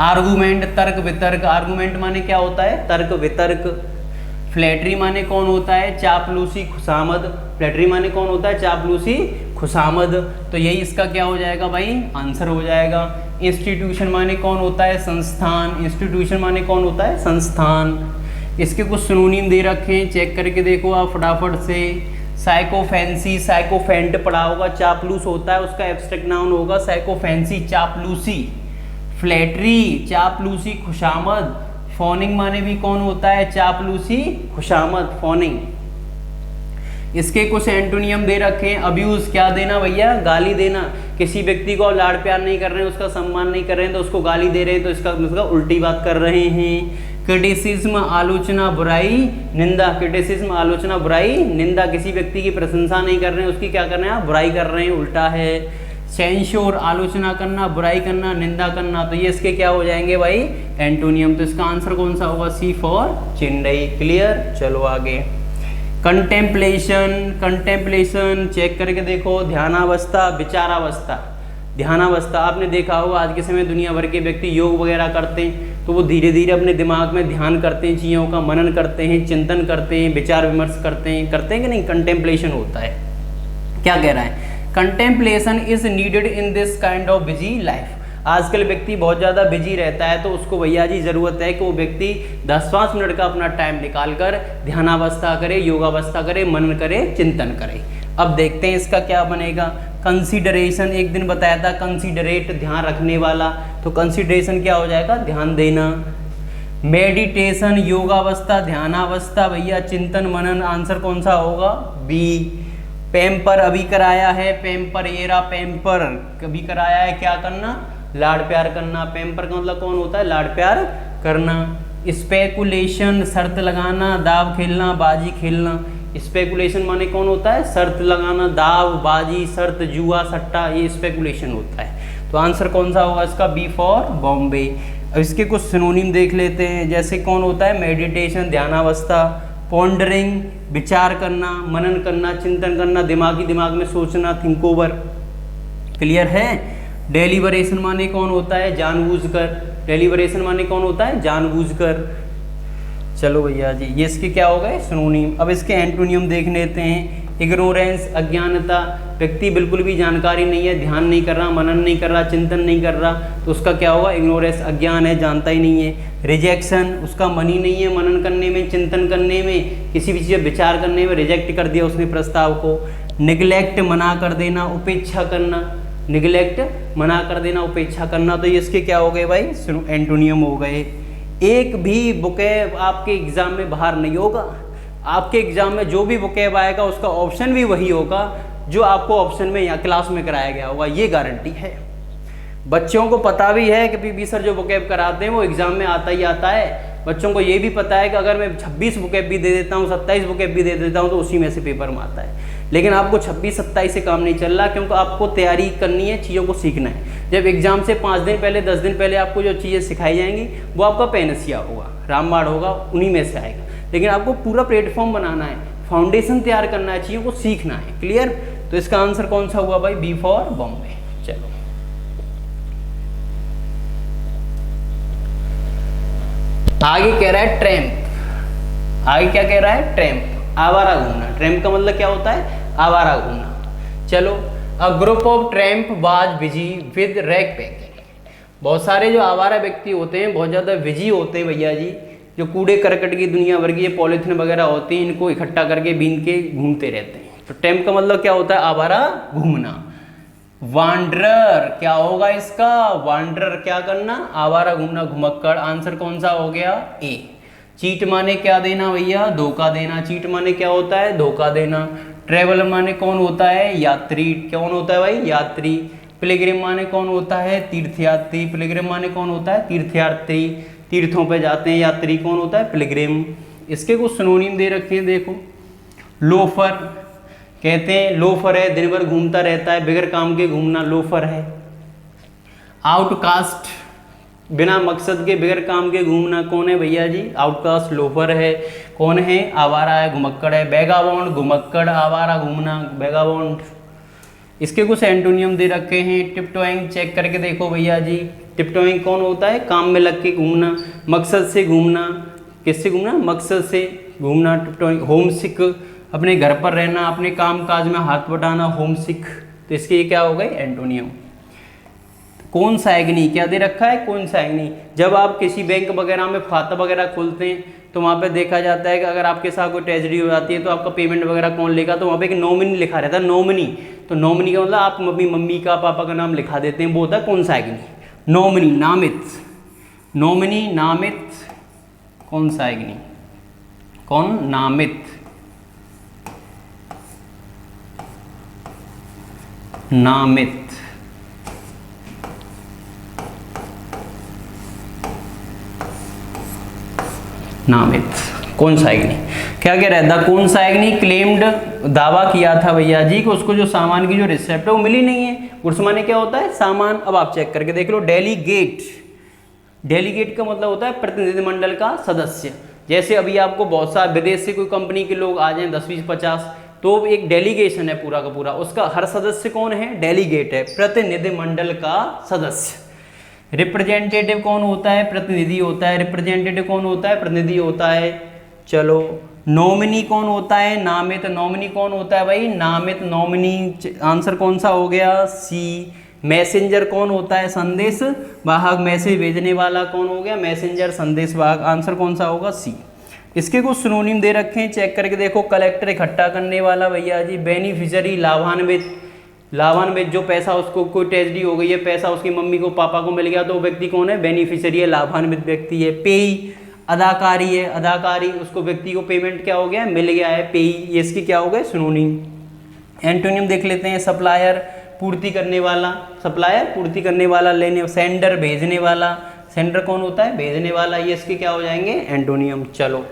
Speaker 1: आर्गूमेंट, तर्क वितर्क। आर्गूमेंट माने क्या होता है, तर्क वितर्क। फ्लैटरी माने कौन होता है, चापलूसी खुशामद। फ्लैटरी माने कौन होता है, चापलूसी खुशामद। तो यही इसका क्या हो जाएगा भाई, आंसर हो जाएगा। इंस्टीट्यूशन माने कौन होता है, संस्थान। इंस्टीट्यूशन माने कौन होता है, संस्थान। इसके कुछ सिनोनिम दे रखे हैं, चेक करके देखो आप फटाफट से। साइकोफेंसी, साइकोफेंट पढ़ा होगा, चापलूस होता है, उसका एब्स्ट्रैक्ट नाउन होगा साइकोफेंसी, चापलूसी। फ्लैटरी, चापलूसी खुशामद। फोनिंग माने भी कौन होता है, चापलूसी खुशामद, फोनिंग। इसके कुछ एंटोनियम दे रखे हैं। अब्यूज, क्या देना भैया, गाली देना। किसी व्यक्ति को लाड़ प्यार नहीं कर रहे हैं, उसका सम्मान नहीं कर रहे हैं, तो उसको गाली दे रहे हैं, तो इसका मतलब उल्टी बात कर रहे हैं। क्रिटिसिज्म, आलोचना, बुराई, निंदा। क्रिटिसिज्म, आलोचना, बुराई, निंदा। किसी व्यक्ति की प्रशंसा नहीं कर रहे हैं, उसकी क्या कर रहे हैं, बुराई कर रहे हैं, उल्टा है। सेंश्योर, आलोचना करना, बुराई करना, निंदा करना। तो ये इसके क्या हो जाएंगे भाई, एंटोनियम। तो इसका आंसर कौन सा होगा, सी फॉर चिंडई। क्लियर, चलो आगे। कंटेम्पलेशन, कंटेम्पलेशन चेक करके देखो। ध्यानावस्था, विचारावस्था। ध्यानावस्था आपने देखा होगा आज के समय दुनिया भर के व्यक्ति योग वगैरह करते हैं, तो वो धीरे धीरे अपने दिमाग में ध्यान करते हैं, चीज़ों का मनन करते हैं, चिंतन करते हैं, विचार विमर्श करते हैं कि नहीं, कंटेम्पलेशन होता है। क्या कह रहा है, contemplation is needed in this kind of busy life. आजकल व्यक्ति बहुत ज़्यादा बिजी रहता है, तो उसको भैया जी ज़रूरत है कि वो व्यक्ति 10-5 मिनट का अपना टाइम निकाल कर ध्यानावस्था करे, योगावस्था करे, मनन करे, चिंतन करे। अब देखते हैं इसका क्या बनेगा। कंसीडरेशन, एक दिन बताया था कंसीडरेट, ध्यान रखने वाला, तो कंसीडरेशन क्या हो जाएगा, ध्यान देना। मेडिटेशन, योगावस्था, ध्यानावस्था, भैया चिंतन मनन, आंसर कौन सा होगा, बी। पैम्पर अभी कराया है, पैम्पर एरा, पैम्पर कभी कराया है, क्या करना, लाड़ प्यार करना। पैम्पर का मतलब कौन होता है, लाड़ प्यार करना। स्पेकुलेशन, शर्त लगाना, दाव खेलना, बाजी खेलना। स्पेकुलेशन माने कौन होता है, शर्त लगाना, दाव, बाजी, शर्त, जुआ, सट्टा, ये स्पेकुलेशन होता है। तो आंसर कौन सा होगा इसका, बी फॉर बॉम्बे। अब इसके कुछ सिनोनिम देख लेते हैं, जैसे कौन होता है, मेडिटेशन, ध्यानावस्था। पॉन्डरिंग, विचार करना, मनन करना, चिंतन करना, दिमाग में सोचना, थिंक ओवर। क्लियर है। डेलिबरेशन माने कौन होता है, जानबूझकर। डेलिबरेशन माने कौन होता है, जानबूझकर। चलो भैया जी, ये इसके क्या हो गए, सिनोनिम। अब इसके एंटोनियम देख लेते हैं। इग्नोरेंस, अज्ञानता, व्यक्ति बिल्कुल भी जानकारी नहीं है, ध्यान नहीं कर रहा, मनन नहीं कर रहा, चिंतन नहीं कर रहा, तो उसका क्या होगा, इग्नोरेंस, अज्ञान है, जानता ही नहीं है। रिजेक्शन, उसका मन ही नहीं है मनन करने में, चिंतन करने में, किसी भी चीज़ विचार करने में, रिजेक्ट कर दिया उसने प्रस्ताव को। निगलेक्ट, मना कर देना, उपेक्षा करना। निगलेक्ट, मना कर देना, उपेक्षा करना। तो ये इसके क्या हो गए भाई, एंटोनियम हो गए। एक भी बुकेब आपके एग्जाम में बाहर नहीं होगा। आपके एग्जाम में जो भी बुकेब आएगा उसका ऑप्शन भी वही होगा जो आपको ऑप्शन में या क्लास में कराया गया होगा, ये गारंटी है। बच्चों को पता भी है कि पीबी सर जो बुकेब कराते हैं वो एग्जाम में आता ही आता है, बच्चों को ये भी पता है कि अगर मैं 26 बुकेब भी दे देता हूँ, 27 बुकेब भी दे देता हूँ तो उसी में से पेपर में आता है। लेकिन आपको 26-27 से काम नहीं चल रहा, क्योंकि आपको तैयारी करनी है, चीज़ों को सीखना है। जब एग्जाम से 5 दिन पहले 10 दिन पहले आपको जो चीज़ें सिखाई जाएंगी वो आपका पेनसिया होगा, रामबाण होगा, उन्हीं में से आएगा। लेकिन आपको पूरा प्लेटफॉर्म बनाना है, फाउंडेशन तैयार करना है, चीज़ों को सीखना है। क्लियर? तो इसका आंसर कौन सा हुआ भाई? B for Bombay. चलो आगे कह रहा है ट्रैम्प। आगे क्या कह रहा है? ट्रैम्प, आवारा घूमना। ट्रैम्प का मतलब क्या होता है? आवारा घूमना। चलो, a group of tramp was busy with rag packing. बहुत सारे जो आवारा व्यक्ति होते हैं बहुत ज़्यादा बिजी होते हैं भैया जी, जो कूड़े करकट की दुनिया भर की ये पॉलीथीन वगैरह होती हैं, इनको इकट्ठा करके बीन के घूमते रहते हैं। तो ट्रैम्प का मतलब क्या होता है? आवारा घूमना। वांडरर क्या होगा इसका? वांडरर क्या करना? आवारा घूमना, घुमक्कड़। आंसर कौन सा हो गया? ए। चीट माने क्या देना भैया? धोखा देना। चीट माने क्या होता है? धोखा देना। ट्रेवलर माने कौन होता है? यात्री। कौन होता है भाई? यात्री। पिलग्रिम माने कौन होता है? तीर्थयात्री। पिलग्रिम माने कौन होता है? तीर्थयात्री। तीर्थों पे जाते हैं यात्री, कौन होता है? पिलग्रिम। इसके कुछ सिनोनिम दे रखे हैं, देखो। लोफर कहते हैं, लोफर है, दिन भर घूमता रहता है, बगैर काम के घूमना लोफर है। आउटकास्ट, बिना मकसद के बगैर काम के घूमना, कौन है भैया जी? आउटकास्ट, लोफर है। कौन है? आवारा है, घुमक्कड़ है। बैगाबॉन्ड, घुमक्कड़, आवारा घूमना, बैगाबॉन्ड। इसके कुछ एंटोनियम दे रखे हैं। टिपटोइंग चेक करके देखो भैया जी। टिपटोइंग कौन होता है? काम में लग के घूमना, मकसद से घूमना। किससे घूमना? मकसद से घूमना, टिपटोइंग। होमसिक, अपने घर पर रहना, अपने काम काज में हाथ बटाना, होमसिक। तो इसके ये क्या हो गए? एंटोनियम। कौन सा एग्नी क्या दे रखा है? कौन सा एग्नी? जब आप किसी बैंक वगैरह में खाता वगैरह खोलते हैं तो वहाँ पे देखा जाता है कि अगर आपके साथ कोई ट्रेजडी हो जाती है तो आपका पेमेंट वगैरह कौन लेगा, तो वहाँ पे एक नॉमिनी लिखा रहता है, नॉमिनी। तो नॉमिनी का मतलब आप मम्मी का पापा का नाम लिखा देते हैं, वो होता है कौन सा एग्नी? नॉमिनी, नामित। नॉमिनी, नामित। कौन सा एग्नी? कौन? नामित। नामित। नामित। कौन सा एग्नी? क्या कह रहा है? द कौन सा एग्नी क्लेम्ड, दावा किया था भैया जी कि उसको जो सामान की जो रिसिप्ट है वो मिली नहीं है। गुड्स माने क्या होता है? सामान। अब आप चेक करके देख लो। डेलीगेट, डेलीगेट का मतलब होता है प्रतिनिधिमंडल का सदस्य। जैसे अभी आपको बहुत सारे विदेश से कोई कंपनी के लोग आ जाएं 10, 20, 50, तो एक डेलीगेशन है पूरा का पूरा, उसका हर सदस्य कौन है? डेलीगेट है, प्रतिनिधिमंडल का सदस्य। रिप्रेजेंटेटिव कौन होता है? प्रतिनिधि होता है। रिप्रेजेंटेटिव कौन होता है? प्रतिनिधि होता है। चलो, नॉमिनी कौन होता है? नामित। नॉमिनी कौन होता है भाई? नामित, नॉमिनी। आंसर कौन सा हो गया? सी। मैसेंजर कौन होता है? संदेश वाहक। मैसेज भेजने वाला कौन हो गया? मैसेंजर, संदेश वाहक। आंसर कौन सा होगा? सी। इसके कुछ सिनोनिम दे रखे हैं, चेक करके देखो। कलेक्टर, इकट्ठा करने वाला भैया जी। बेनिफिशियरी, लाभान्वित। लाभान्वित, जो पैसा उसको कोई ट्रेजेडी हो गई है, पैसा उसकी मम्मी को पापा को मिल गया तो वो व्यक्ति कौन है? बेनिफिशियरी है, लाभान्वित व्यक्ति है। पेई, अदाकारी है। अदाकारी, उसको व्यक्ति को पेमेंट क्या हो गया? मिल गया है। पेई, ये इसकी क्या हो गए? सिनोनिम। एंटोनिम देख लेते हैं। सप्लायर, पूर्ति करने वाला। सप्लायर, पूर्ति करने वाला। लेने। सेंडर, भेजने वाला। सेंडर कौन होता है? भेजने वाला। ये इसके क्या हो जाएंगे? एंटोनियम। चलो,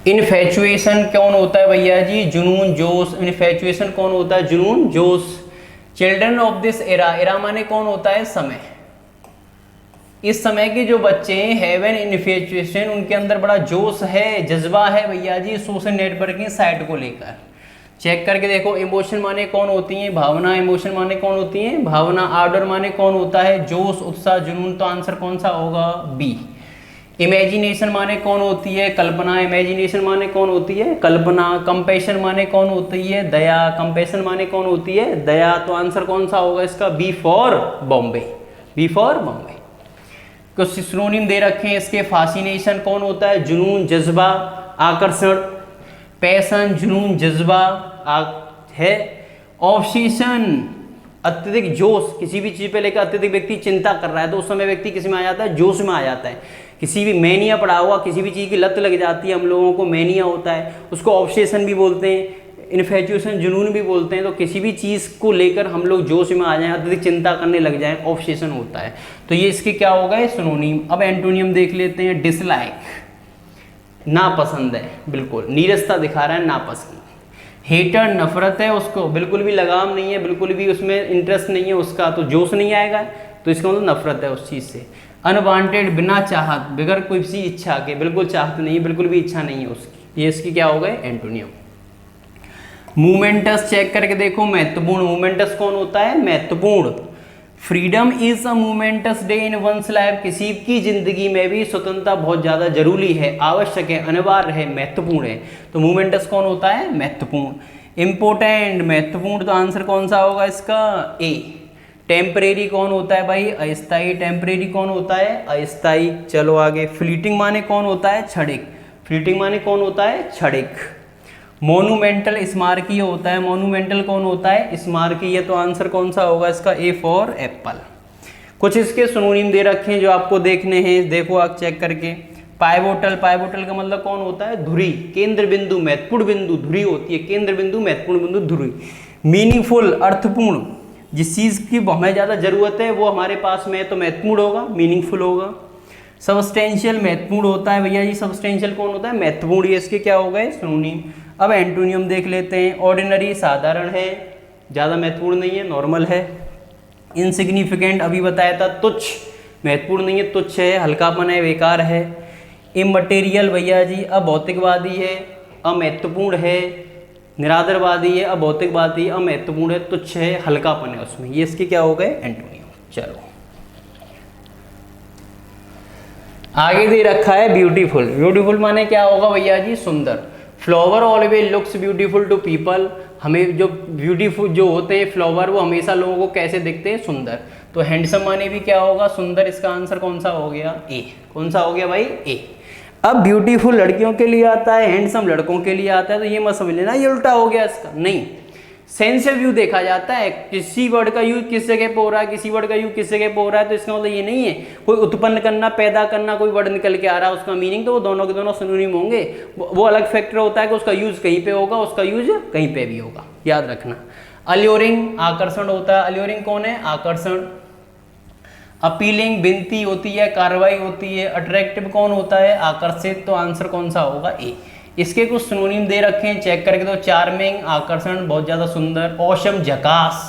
Speaker 1: इनफैचुएशन कौन होता है भैया जी? जुनून, जोश। इनफैचुएशन कौन होता है? जुनून, जोश। Children of this era, era माने कौन होता है? समय। इस समय के जो बच्चे हैव एन इनफैचुएशन, उनके अंदर बड़ा जोश है, जज्बा है भैया जी सोशल नेटवर्किंग साइट को लेकर। चेक करके देखो। इमोशन माने कौन होती हैं? भावना। इमोशन माने कौन होती हैं? भावना। आर्डर माने कौन होता है? जोश, उत्साह, जुनून। तो आंसर कौन सा होगा? बी। इमेजिनेशन माने कौन होती है? कल्पना। इमेजिनेशन माने कौन होती है? कल्पना। कंपैशन माने कौन होती है? दया। कंपैशन माने कौन होती है? दया। तो आंसर कौन सा होगा इसका? B for Bombay. B for Bombay. कुछ सिनोनिम दे रखे हैं इसके। फासिनेशन कौन होता है? जुनून, जज्बा, आकर्षण। पैशन, जुनून, जज्बा है। ऑब्सेशन, अत्यधिक जोश, किसी भी चीज पे लेकर अत्यधिक व्यक्ति चिंता कर रहा है तो उस समय व्यक्ति किस में आ जाता है? जोश में आ जाता है। किसी भी मैनिया पड़ा हुआ, किसी भी चीज़ की लत लग जाती है हम लोगों को, मैनिया होता है, उसको ऑब्सेशन भी बोलते हैं। इन्फेचुएशन, जुनून भी बोलते हैं। तो किसी भी चीज़ को लेकर हम लोग जोश में आ जाएं, अत्यधिक चिंता करने लग जाएं, ऑब्सेशन होता है। तो ये इसके क्या होगा, ये सिनोनिम। अब एंटोनियम देख लेते हैं। डिसलाइक, नापसंद है, बिल्कुल नीरसता दिखा रहा है, नापसंद। हेटर, नफरत है, उसको बिल्कुल भी लगाव नहीं है, बिल्कुल भी उसमें इंटरेस्ट नहीं है उसका, तो जोश नहीं आएगा, तो इसका मतलब नफरत है उस चीज़ से। अनवांटेड, बिना चाहत, बगैर कोई सी इच्छा के, बिल्कुल चाहत नहीं है, बिल्कुल भी इच्छा नहीं है उसकी, ये इसकी क्या हो गए, एंटोनियम। मोमेंटस चेक करके देखो, महत्वपूर्ण। मोमेंटस कौन होता है, महत्वपूर्ण। Freedom is a moments day in one's life, किसी की जिंदगी में भी स्वतंत्रता बहुत ज़्यादा जरूरी है, आवश्यक है, अनिवार्य है, महत्वपूर्ण है। तो मोमेंटस कौन होता है, महत्वपूर्ण। इम्पोर्टेंट, महत्वपूर्ण, तो आंसर कौन सा होगा इसका, ए। टेम्परेरी कौन होता है भाई, अस्थायी। टेम्परेरी कौन होता है, अस्थायी। चलो आगे। फ्लीटिंग माने कौन होता है, क्षणिक। फ्लीटिंग माने कौन होता है, क्षणिक। मोनूमेंटल, स्मारकीय होता है। मोनूमेंटल कौन होता है, स्मारकीय। तो आंसर कौन सा होगा इसका, ए फॉर एप्पल। कुछ इसके सिनोनिम दे रखे हैं जो आपको देखने हैं, देखो आप चेक करके। पाइवोटल, पाइवोटल का मतलब कौन होता है, धुरी, केंद्र बिंदु, महत्वपूर्ण बिंदु, धुरी होती है, केंद्र बिंदु, महत्वपूर्ण बिंदु, धुरी। मीनिंगफुल, अर्थपूर्ण, जिस चीज़ की हमें ज़्यादा ज़रूरत है वो हमारे पास में है तो महत्वपूर्ण होगा, मीनिंगफुल होगा। सब्सटेंशियल, महत्वपूर्ण होता है भैया जी, सब्सटेंशियल कौन होता है, महत्वपूर्ण। ये इसके क्या हो गए, सिनोनिम। अब एंटोनियम देख लेते हैं। ऑर्डिनरी, साधारण है, ज़्यादा महत्वपूर्ण नहीं है, नॉर्मल है। इनसिग्निफिकेंट, अभी बताया था, तुच्छ, महत्वपूर्ण नहीं है, तुच्छ है, हल्कापन है, बेकार है। इमटेरियल भैया जी, अभौतिकवादी है, अमहत्वपूर्ण है। निरादरवादी है, अभौतिकवादी है, अमहत्वपूर्ण है, तुच्छ है, हल्कापन है उसमें, ये इसके क्या हो गए, एंटोनियम। चलो आगे दे रखा है ब्यूटीफुल। ब्यूटीफुल माने क्या होगा भैया जी, सुंदर। Flower always looks beautiful to people, हमें जो ब्यूटीफुल जो होते हैं फ्लावर वो हमेशा लोगों को कैसे दिखते हैं, सुंदर। तो हैंडसम माने भी क्या होगा, सुंदर। इसका आंसर कौन सा हो गया, ए। कौन सा हो गया भाई, ए। अब ब्यूटीफुल लड़कियों के लिए आता है, हैंडसम लड़कों के लिए आता है, तो ये मत समझ लेना ये उल्टा हो गया इसका, नहीं। सेंस ऑफ व्यू देखा जाता है, किसी वर्ड का यूज किस जगह पे हो रहा है, किसी वर्ड का यूज किस जगह पे हो रहा है, तो इसका मतलब ये नहीं है कोई उत्पन्न करना, पैदा करना, कोई वर्ड निकल के आ रहा है उसका मीनिंग, तो वो दोनों के दोनों सिनोनिम होंगे। वो अलग फैक्टर होता है कि उसका यूज कहीं पे होगा, उसका यूज कहीं पे भी होगा, याद रखना। अल्योरिंग, आकर्षण होता है। अल्योरिंग कौन है, आकर्षण। अपीलिंग, विनती होती है, कार्रवाई होती है। अट्रैक्टिव कौन होता है, आकर्षित। तो आंसर कौन सा होगा, ए। इसके कुछ सिनोनिम दे रखे हैं, चेक करके। तो चार्मिंग, आकर्षण, बहुत ज़्यादा सुंदर। औसम, झकास।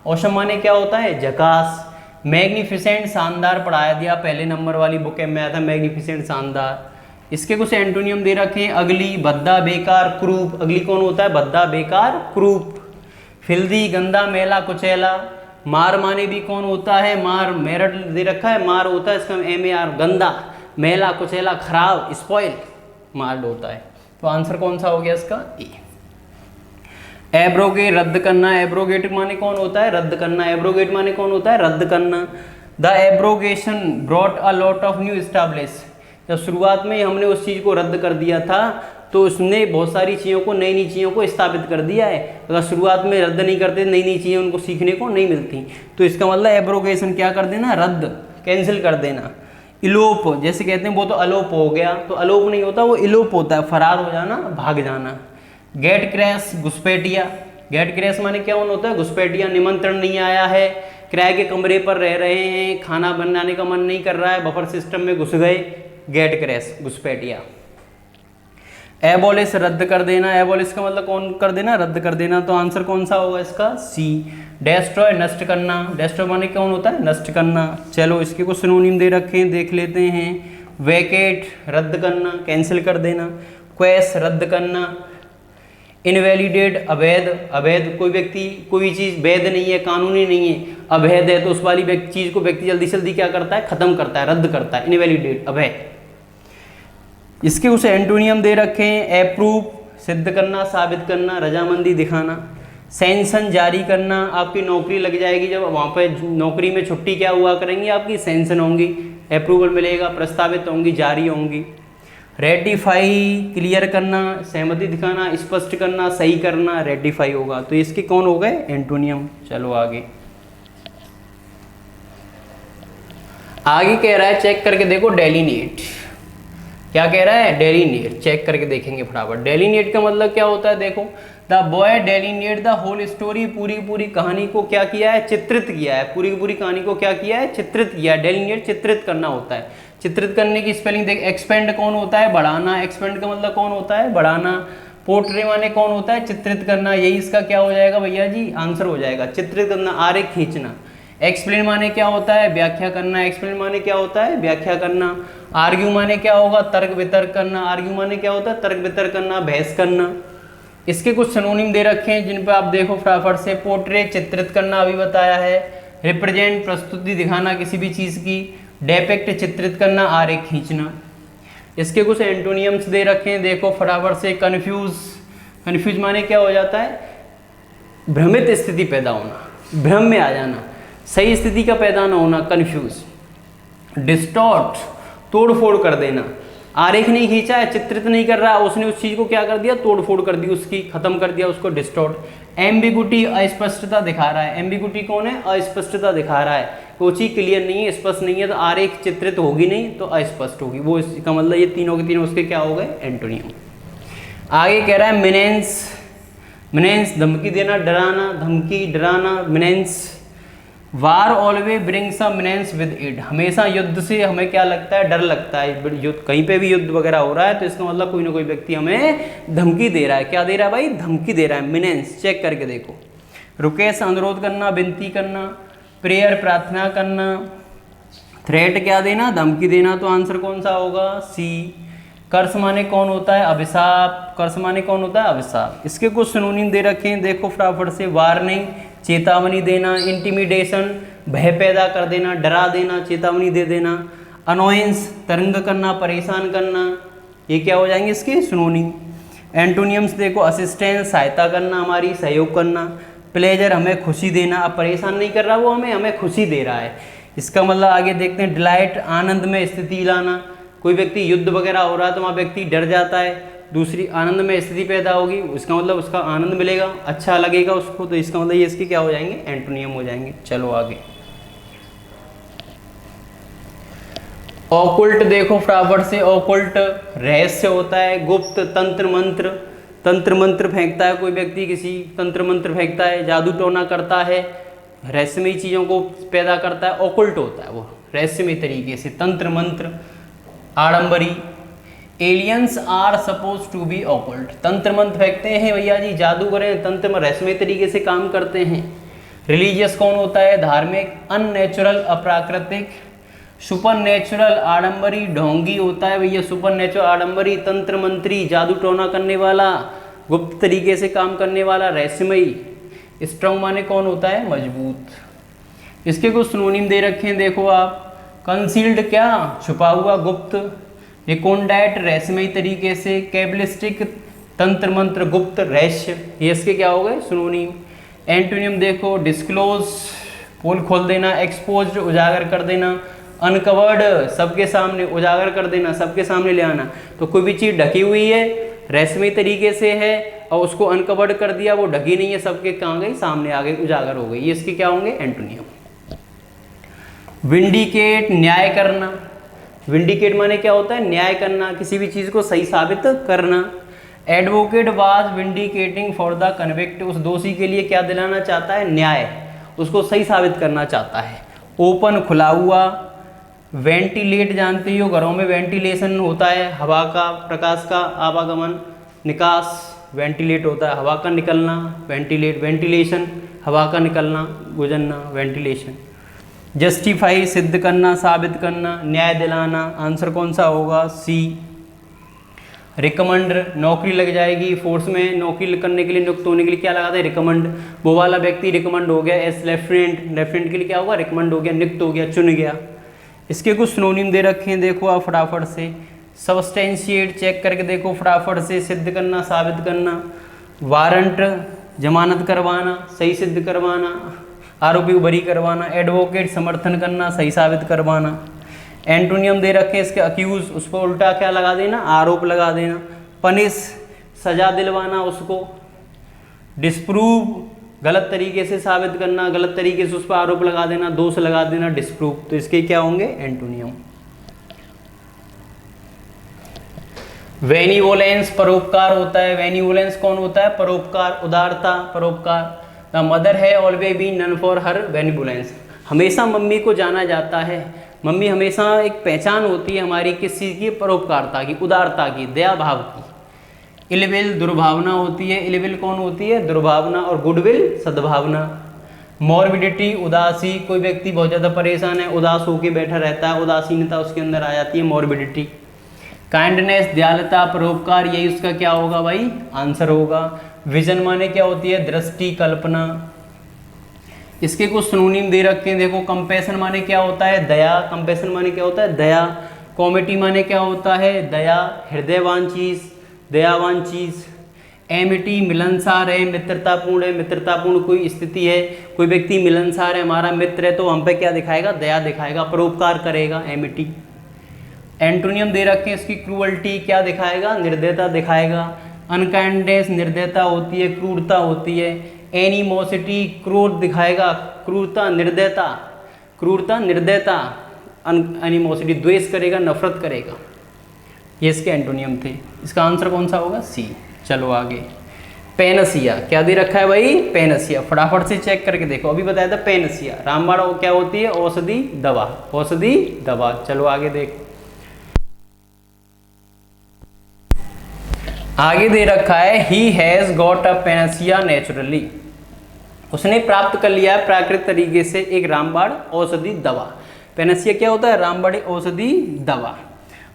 Speaker 1: औसम माने क्या होता है, झकास। मैग्निफिसेंट, शानदार, पढ़ाया दिया पहले नंबर वाली बुक में आया था, मैग्निफिसेंट, शानदार। इसके कुछ एंटोनियम दे रखे हैं। अगली, भद्दा, बेकार, क्रूप। अगली कौन होता है, भद्दा, बेकार, क्रूप। फिल्दी, गंदा, मैला, कुचैला। मार माने भी कौन होता है, मार, मेरठ दे रखा है, मार होता है इसका MAR, गंदा, मैला, कुचैला, खराब, स्पॉइल, मार्ड होता है। तो आंसर कौन सा हो गया इसका, ए। एब्रोगेट, रद्द करना। एब्रोगेट माने कौन होता है, रद्द करना। एब्रोगेट माने कौन होता है, रद्द करना। The abrogation brought a lot of new establish, जब शुरुआत में हमने उस चीज़ को रद्द कर दिया था तो उसने बहुत सारी चीज़ों को, नई नई चीज़ों को स्थापित कर दिया है। अगर शुरुआत में रद्द नहीं करते, नई नई चीज़ें उनको सीखने को नहीं मिलती। तो इसका मतलब एब्रोगेशन क्या कर देना, रद्द, कैंसिल कर देना। इलोप, जैसे कहते हैं वो तो अलोप हो गया, तो अलोप नहीं होता, वो इलोप होता है, फरार हो जाना, भाग जाना। गेट क्रैश, घुसपैठिया। गेट क्रैश माने क्या होता है, घुसपैठिया। निमंत्रण नहीं आया है, किराए के कमरे पर रह रहे हैं, खाना बनाने का मन नहीं कर रहा है, बफर सिस्टम में घुस गए, गेट क्रैश, घुसपैठिया। एबोलिश, रद्द कर देना। एबोलिश का मतलब कौन कर देना, रद्द कर देना। तो आंसर कौन सा होगा इसका, सी। डेस्ट्रॉय, नष्ट करना। डेस्ट्रॉय माने कौन होता है, नष्ट करना। चलो इसके कुछ सिनोनिम दे रखे हैं, देख लेते हैं। वैकेट, रद्द करना, कैंसिल कर देना। क्वेश, रद्द करना। इनवैलिडेट, अवैध। अवैध, कोई व्यक्ति, कोई चीज़ वैध नहीं है, कानूनी नहीं है, अवैध है, तो उस वाली चीज़ को व्यक्ति जल्दी से जल्दी क्या करता है, खत्म करता है, रद्द करता है। इनवैलिडेट, अवैध। इसके कुछ एंटोनियम दे रखे हैं। अप्रूव, सिद्ध करना, साबित करना, रजामंदी दिखाना। सेंशन, जारी करना। आपकी नौकरी लग जाएगी, जब वहाँ पे नौकरी में छुट्टी क्या हुआ करेंगी आपकी, सेंशन होंगी, अप्रूवल मिलेगा, प्रस्तावित होंगी, जारी होंगी। रेटिफाई, क्लियर करना, सहमति दिखाना, स्पष्ट करना, सही करना, रेटिफाई होगा। तो इसके कौन हो गए, एंटोनियम। चलो आगे। आगे कह रहा है, चेक करके देखो, डेलिनेट। क्या कह रहा है, डेलिनेट, चेक करके देखेंगे फटाफट। डेलिनेट का मतलब क्या होता है, देखो, the boy delineate the whole story, पूरी पूरी कहानी को क्या किया है, चित्रित किया है, पूरी पूरी कहानी को क्या किया है, चित्रित किया है। डेलिनेट चित्रित करना होता है। चित्रित करने की स्पेलिंग देख, एक्सपेंड कौन होता है, बढ़ाना, एक्सपेंड का मतलब कौन होता है, बढ़ाना। पोर्ट्रे माने कौन होता है, चित्रित करना, यही इसका क्या हो जाएगा भैया जी, आंसर हो जाएगा, चित्रित करना, आरेख खींचना। एक्सप्लेन माने क्या होता है, व्याख्या करना, एक्सप्लेन माने क्या होता है, व्याख्या करना। आर्ग्यू माने क्या होगा, तर्क वितर्क करना, आर्ग्यू माने क्या होता है, तर्क वितर्क करना, बहस करना। इसके कुछ सिनोनिम दे रखे हैं जिन पे आप देखो फटाफट से। पोर्ट्रे चित्रित करना अभी बताया है, रिप्रेजेंट प्रस्तुति दिखाना किसी भी चीज़ की, डेपिक्ट चित्रित करना, आरेख खींचना। इसके कुछ एंटोनियम्स दे रखे हैं देखो फटाफट से। कन्फ्यूज, कन्फ्यूज माने क्या हो जाता है, भ्रमित स्थिति पैदा होना, भ्रम में आ जाना, सही स्थिति का पैदा ना होना, कन्फ्यूज। डिस्टॉर्ट, तोड़ फोड़ कर देना, आरेख नहीं खींचा है, चित्रित नहीं कर रहा, उसने उस चीज को क्या कर दिया, तोड़ फोड़ कर दी, उसकी खत्म कर दिया उसको, डिस्टॉर्ट। एम्बिगुटी, अस्पष्टता दिखा रहा है। एम्बिगुटी कौन है, अस्पष्टता दिखा रहा है, कोई चीज क्लियर नहीं है, स्पष्ट नहीं है, तो आरेख चित्रित होगी नहीं तो अस्पष्ट होगी, वो इसका मतलब ये तीनों के तीनों उसके क्या हो गए, एंटोनियम। आगे कह रहा है मिनेंस, मिनेंस धमकी देना, डराना, धमकी, डराना, menace. War always brings a menace with it, हमेशा युद्ध से हमें क्या लगता है, डर लगता है। युद्ध, कहीं पे भी युद्ध वगैरह हो रहा है तो इसका मतलब कोई ना कोई व्यक्ति हमें धमकी दे रहा है। क्या दे रहा है भाई, धमकी दे रहा है। मीनेंस चेक करके देखो। रिक्वेस्ट अनुरोध करना, विनती करना। प्रेयर प्रार्थना करना। थ्रेट क्या देना, धमकी देना, तो आंसर कौन सा होगा, सी। कर्स माने कौन होता है, अभिशाप, कर्स माने कौन होता है, अभिशाप। इसके कुछ सिनोनिम दे रखे हैं देखो फटाफट से। वार्निंग, चेतावनी देना। इंटिमिडेशन, भय पैदा कर देना, डरा देना, चेतावनी दे देना। अनोयंस, तंग करना, परेशान करना, ये क्या हो जाएंगे इसके सिनोनिम। एंटोनियम्स देखो, असिस्टेंस, सहायता करना, हमारी सहयोग करना। प्लेजर, हमें खुशी देना, अब परेशान नहीं कर रहा वो हमें खुशी दे रहा है, इसका मतलब आगे देखते हैं। डिलाइट, आनंद में स्थिति लाना, कोई व्यक्ति युद्ध वगैरह हो रहा है तो वहाँ व्यक्ति डर जाता है, दूसरी आनंद में स्थिति पैदा होगी, इसका मतलब उसका आनंद मिलेगा, अच्छा लगेगा उसको, तो इसका मतलब ये इसके क्या हो जाएंगे, एंटोनियम हो जाएंगे। चलो आगे। ऑकुल्ट देखो फटाफट से। ऑकुल्ट रहस्य होता है, गुप्त, तंत्र मंत्र, तंत्र मंत्र फेंकता है कोई व्यक्ति, किसी तंत्र मंत्र फेंकता है, जादू टोना करता है, रहस्यमयी चीज़ों को पैदा करता है, ऑकुल्ट होता है वो रहस्यमय तरीके से। तंत्र मंत्र, आडंबरी। Aliens are suppose to be occult, तंत्र मंत्र फेंकते हैं भैया जी, जादू करें, तंत्र में रहस्यमय तरीके से काम करते हैं। रिलीजियस कौन होता है, धार्मिक। अननेचुरल, अप्राकृतिक। सुपर नेचुरल, आडंबरी, ढोंगी होता है भैया, सुपर नेचुरल, आडंबरी, तंत्र मंत्री, जादू टोना करने वाला, गुप्त तरीके से काम करने वाला, रहस्यमयी। स्ट्रॉन्ग माने कौन होता है, मजबूत। इसके कुछ सिनोनिम दे रखे हैं देखो आप। कंसील्ड क्या, छुपा हुआ, गुप्त। रिकॉन्डाइट, रहस्यमयी तरीके से। कैबलिस्टिक, तंत्र मंत्र, गुप्त, रहस्य, ये इसके क्या हो गए सिनोनिम। एंटोनियम देखो, डिस्क्लोज, पोल खोल देना। एक्सपोज्ड, उजागर कर देना। अनकवर्ड, सबके सामने, उजागर कर देना, सबके सामने ले आना। तो कोई भी चीज़ ढकी हुई है, रहस्यमयी तरीके से है, और उसको अनकवर्ड कर दिया, वो ढकी नहीं है, सबके कहाँ गई, सामने आ गई, उजागर हो गई, ये इसके क्या होंगे, एंटोनियम। विंडिकेट, न्याय करना। विंडिकेट माने क्या होता है, न्याय करना, किसी भी चीज़ को सही साबित करना। Advocate was vindicating for the convict, उस दोषी के लिए क्या दिलाना चाहता है, न्याय, उसको सही साबित करना चाहता है। ओपन, खुला हुआ। वेंटिलेट जानते हो, घरों में वेंटिलेशन होता है, हवा का, प्रकाश का आवागमन, निकास, वेंटिलेट होता है, हवा का निकलना, वेंटिलेट, वेंटिलेशन, हवा का निकलना, गुजरना, वेंटिलेशन। जस्टिफाई, सिद्ध करना, साबित करना, न्याय दिलाना, आंसर कौन सा होगा, सी। रिकमेंड, नौकरी लग जाएगी, फोर्स में नौकरी करने के लिए नियुक्त होने के लिए क्या लगाते हैं, रिकमेंड, वो वाला व्यक्ति रिकमेंड हो गया। एस लेफ्टिनेंट, लेफ्टिनेंट के लिए क्या होगा, रिकमेंड हो गया, नियुक्त हो गया, चुन गया। इसके कुछ सिनोनिम दे रखे हैं देखो आप फटाफट से। सबस्टेंशिएट, चेक करके देखो फटाफट से, सिद्ध करना, साबित करना। वारंट, जमानत करवाना, सही सिद्ध करवाना, आरोपी को बरी करवाना। एडवोकेट, समर्थन करना, सही साबित करवाना। एंटोनियम दे रखे हैं इसके। अक्यूज, उस पर उल्टा क्या लगा देना, आरोप लगा देना। पनिश, सजा दिलवाना उसको। डिस्प्रूव, गलत तरीके से साबित करना, गलत तरीके से उस पर आरोप लगा देना, दोष लगा देना, डिस्प्रूव, तो इसके क्या होंगे, एंटोनियम। बेनिवोलेंस परोपकार होता है। बेनिवोलेंस कौन होता है? परोपकार, उदारता, परोपकार। The mother has always been none for her benevolence. हमेशा मम्मी को जाना जाता है, मम्मी हमेशा एक पहचान होती है हमारी किस चीज़ की? परोपकारता की, उदारता की, दया भाव की। इलविल दुर्भावना होती है। इलविल कौन होती है? दुर्भावना। और गुडविल सद्भावना। मॉर्बिडिटी उदासी, कोई व्यक्ति बहुत ज़्यादा परेशान है, उदास होकर बैठा रहता है, उदासीनता उसके अंदर आ जाती है, मॉर्बिडिटी। काइंडनेस दयालुता परोपकार, यही उसका क्या होगा भाई? आंसर होगा। विजन माने क्या होती है? दृष्टि, कल्पना। इसके कुछ सिनोनिम दे रखे हैं देखो। कंपैशन माने क्या होता है? दया। कंपैशन माने क्या होता है? दया। कॉमिटी माने क्या होता है? दया, हृदयवान चीज, दयावान चीज। एमिटी मिलनसार है, मित्रतापूर्ण है। मित्रतापूर्ण कोई स्थिति है, कोई व्यक्ति मिलनसार है, हमारा मित्र है, तो हम पे क्या दिखाएगा? दया दिखाएगा, परोपकार करेगा, एमिटी। एंटोनियम दे रखे हैं इसकी। क्रूअल्टी क्या दिखाएगा? निर्दयता दिखाएगा। अनकाइंडनेस निर्दयता होती है, क्रूरता होती है। एनिमोसिटी क्रोध दिखाएगा, क्रूरता, निर्दयता, क्रूरता, निर्दयता। एनिमोसिटी द्वेष करेगा, नफरत करेगा। ये इसके एंटोनियम थे। इसका आंसर कौन सा होगा? सी। चलो आगे। पेनसिया क्या दे रखा है भाई? पेनसिया। फटाफट से चेक करके देखो। अभी बताया था पेनसिया। रामबाण क्या होती है? औषधि दवा, औषधि दवा। चलो आगे देख। आगे दे रखा है he has got a panacea naturally. उसने प्राप्त कर लिया है प्राकृतिक तरीके से एक रामबाण औषधि दवा। पेनसिया क्या होता है? रामबाण औषधि दवा।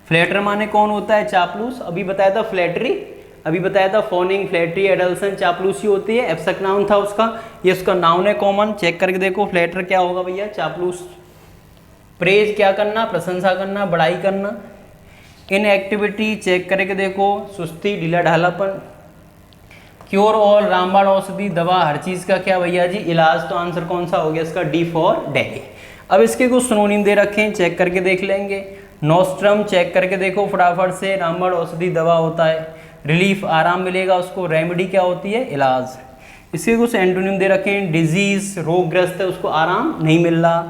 Speaker 1: फ्लैटर माने कौन होता है? चापलूस। अभी बताया था फ्लैटरी, अभी बताया था फोनिंग, फ्लैटरी, एडल्सन, चापलूसी होती है। एब्स्ट्रैक्ट नाउन था उसका, ये उसका नाउन है कॉमन। चेक करके देखो। फ्लैटर क्या होगा भैया? चापलूस। प्रेज क्या करना? प्रशंसा करना, बड़ाई करना। इनएक्टिविटी चेक करके देखो। सुस्ती, ढीला ढालापन। क्योर ऑल रामबाण औषधि दवा, हर चीज का क्या भैया जी? इलाज। तो आंसर कौन सा हो गया इसका? D for daily. अब इसके कुछ सिनोनिम दे रखे हैं, चेक करके देख लेंगे। नोस्ट्रम चेक करके देखो फटाफट से। रामबाण औषधि दवा होता है। रिलीफ आराम मिलेगा उसको। रेमेडी क्या होती है? इलाज। इसके कुछ एंटोनिम दे रखे हैं। डिजीज रोगग्रस्त है, उसको आराम नहीं मिल रहा।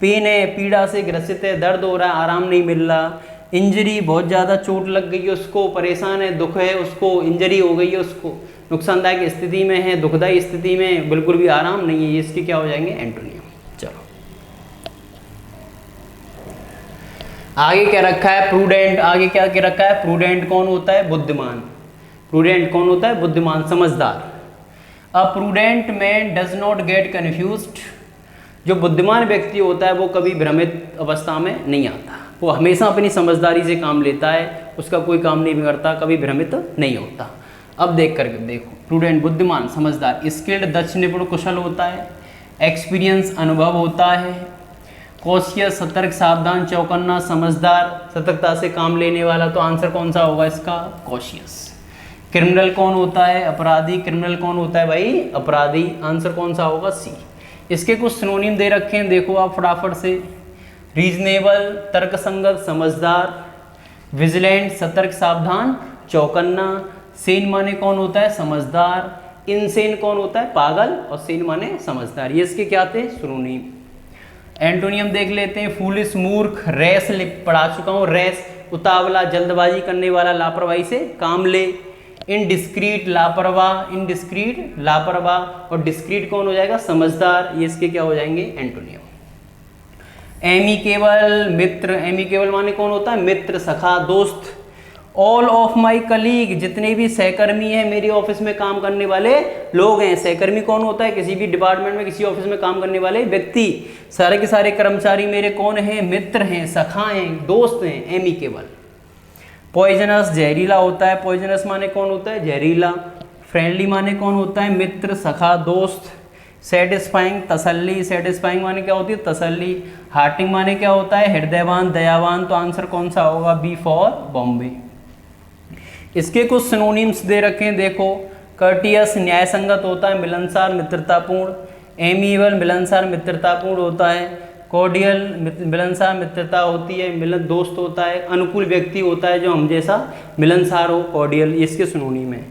Speaker 1: पेन है, पीड़ा से ग्रसित है, दर्द हो रहा है, आराम नहीं मिल रहा। इंजरी बहुत ज़्यादा चोट लग गई है उसको, परेशान है, दुख है उसको, इंजरी हो गई है उसको, नुकसानदायक स्थिति में है, दुखदायी स्थिति में, बिल्कुल भी आराम नहीं है। ये इसके क्या हो जाएंगे? एंटोनियम। चलो आगे क्या रखा है? प्रूडेंट। आगे क्या क्या रखा है? प्रूडेंट कौन होता है? बुद्धिमान। प्रूडेंट कौन होता है? बुद्धिमान, समझदार। अ prudent man does not gate confused. जो बुद्धिमान व्यक्ति होता है वो कभी भ्रमित अवस्था में नहीं आता, वो हमेशा अपनी समझदारी से काम लेता है, उसका कोई काम नहीं बिगड़ता, कभी भ्रमित नहीं होता। अब देख करके देखो। प्रूडेंट बुद्धिमान, समझदार। स्किल्ड दक्ष, निपुण, कुशल होता है। एक्सपीरियंस अनुभव होता है। कॉशियस सतर्क, सावधान, चौकन्ना, समझदार, सतर्कता से काम लेने वाला। तो आंसर कौन सा होगा इसका? कॉशियस। क्रिमिनल कौन होता है? अपराधी। क्रिमिनल कौन होता है भाई? अपराधी। आंसर कौन सा होगा? सी। इसके कुछ सिनोनिम दे रखे हैं, देखो आप फटाफट से। रीजनेबल तर्कसंगत, समझदार। विजिलेंट सतर्क, सावधान, चौकन्ना। सेन माने कौन होता है? समझदार। इनसेन कौन होता है? पागल। और सेन माने समझदार। ये इसके क्या थे? सिनोनिम। एंटोनियम देख लेते हैं। फूलिश मूर्ख। रैश पढ़ा चुका हूँ। रैश उतावला, जल्दबाजी करने वाला, लापरवाही से काम ले। इनडिस्क्रीट लापरवाह, इनडिस्क्रीट लापरवाह। और डिस्क्रीट कौन हो जाएगा? समझदार। ये इसके क्या हो जाएंगे? एंटोनियम। एमिकेबल मित्र। एमिकेबल माने कौन होता है? मित्र, सखा, दोस्त। ऑल ऑफ माई कलीग, जितने भी सहकर्मी हैं, मेरी ऑफिस में काम करने वाले लोग हैं। सहकर्मी कौन होता है? किसी भी डिपार्टमेंट में, किसी ऑफिस में काम करने वाले व्यक्ति। सारे के सारे कर्मचारी मेरे कौन हैं? मित्र हैं, सखा हैं, दोस्त हैं। एमिकेबल। पॉइजनस जहरीला होता है। पॉइजनस माने कौन होता है? जहरीला। फ्रेंडली माने कौन होता है? मित्र, सखा, दोस्त। सेटिस्फाइंग तसल्ली। सेटिस्फाइंग माने क्या होती है? तसल्ली। हार्टिंग माने क्या होता है? हृदयवान, दयावान। तो आंसर कौन सा होगा? B for Bombay. इसके कुछ सिनोनिम्स दे रखे हैं, देखो। कर्टियस न्याय संगत होता है, मिलनसार, मित्रतापूर्ण। एमिएबल मिलनसार, मित्रतापूर्ण होता है। कॉर्डियल मिलनसार, मित्रता होती है, मिलन दोस्त होता है। अनुकूल व्यक्ति होता है जो हम जैसा मिलनसार हो, कॉर्डियल। इसके सिनोनिम है।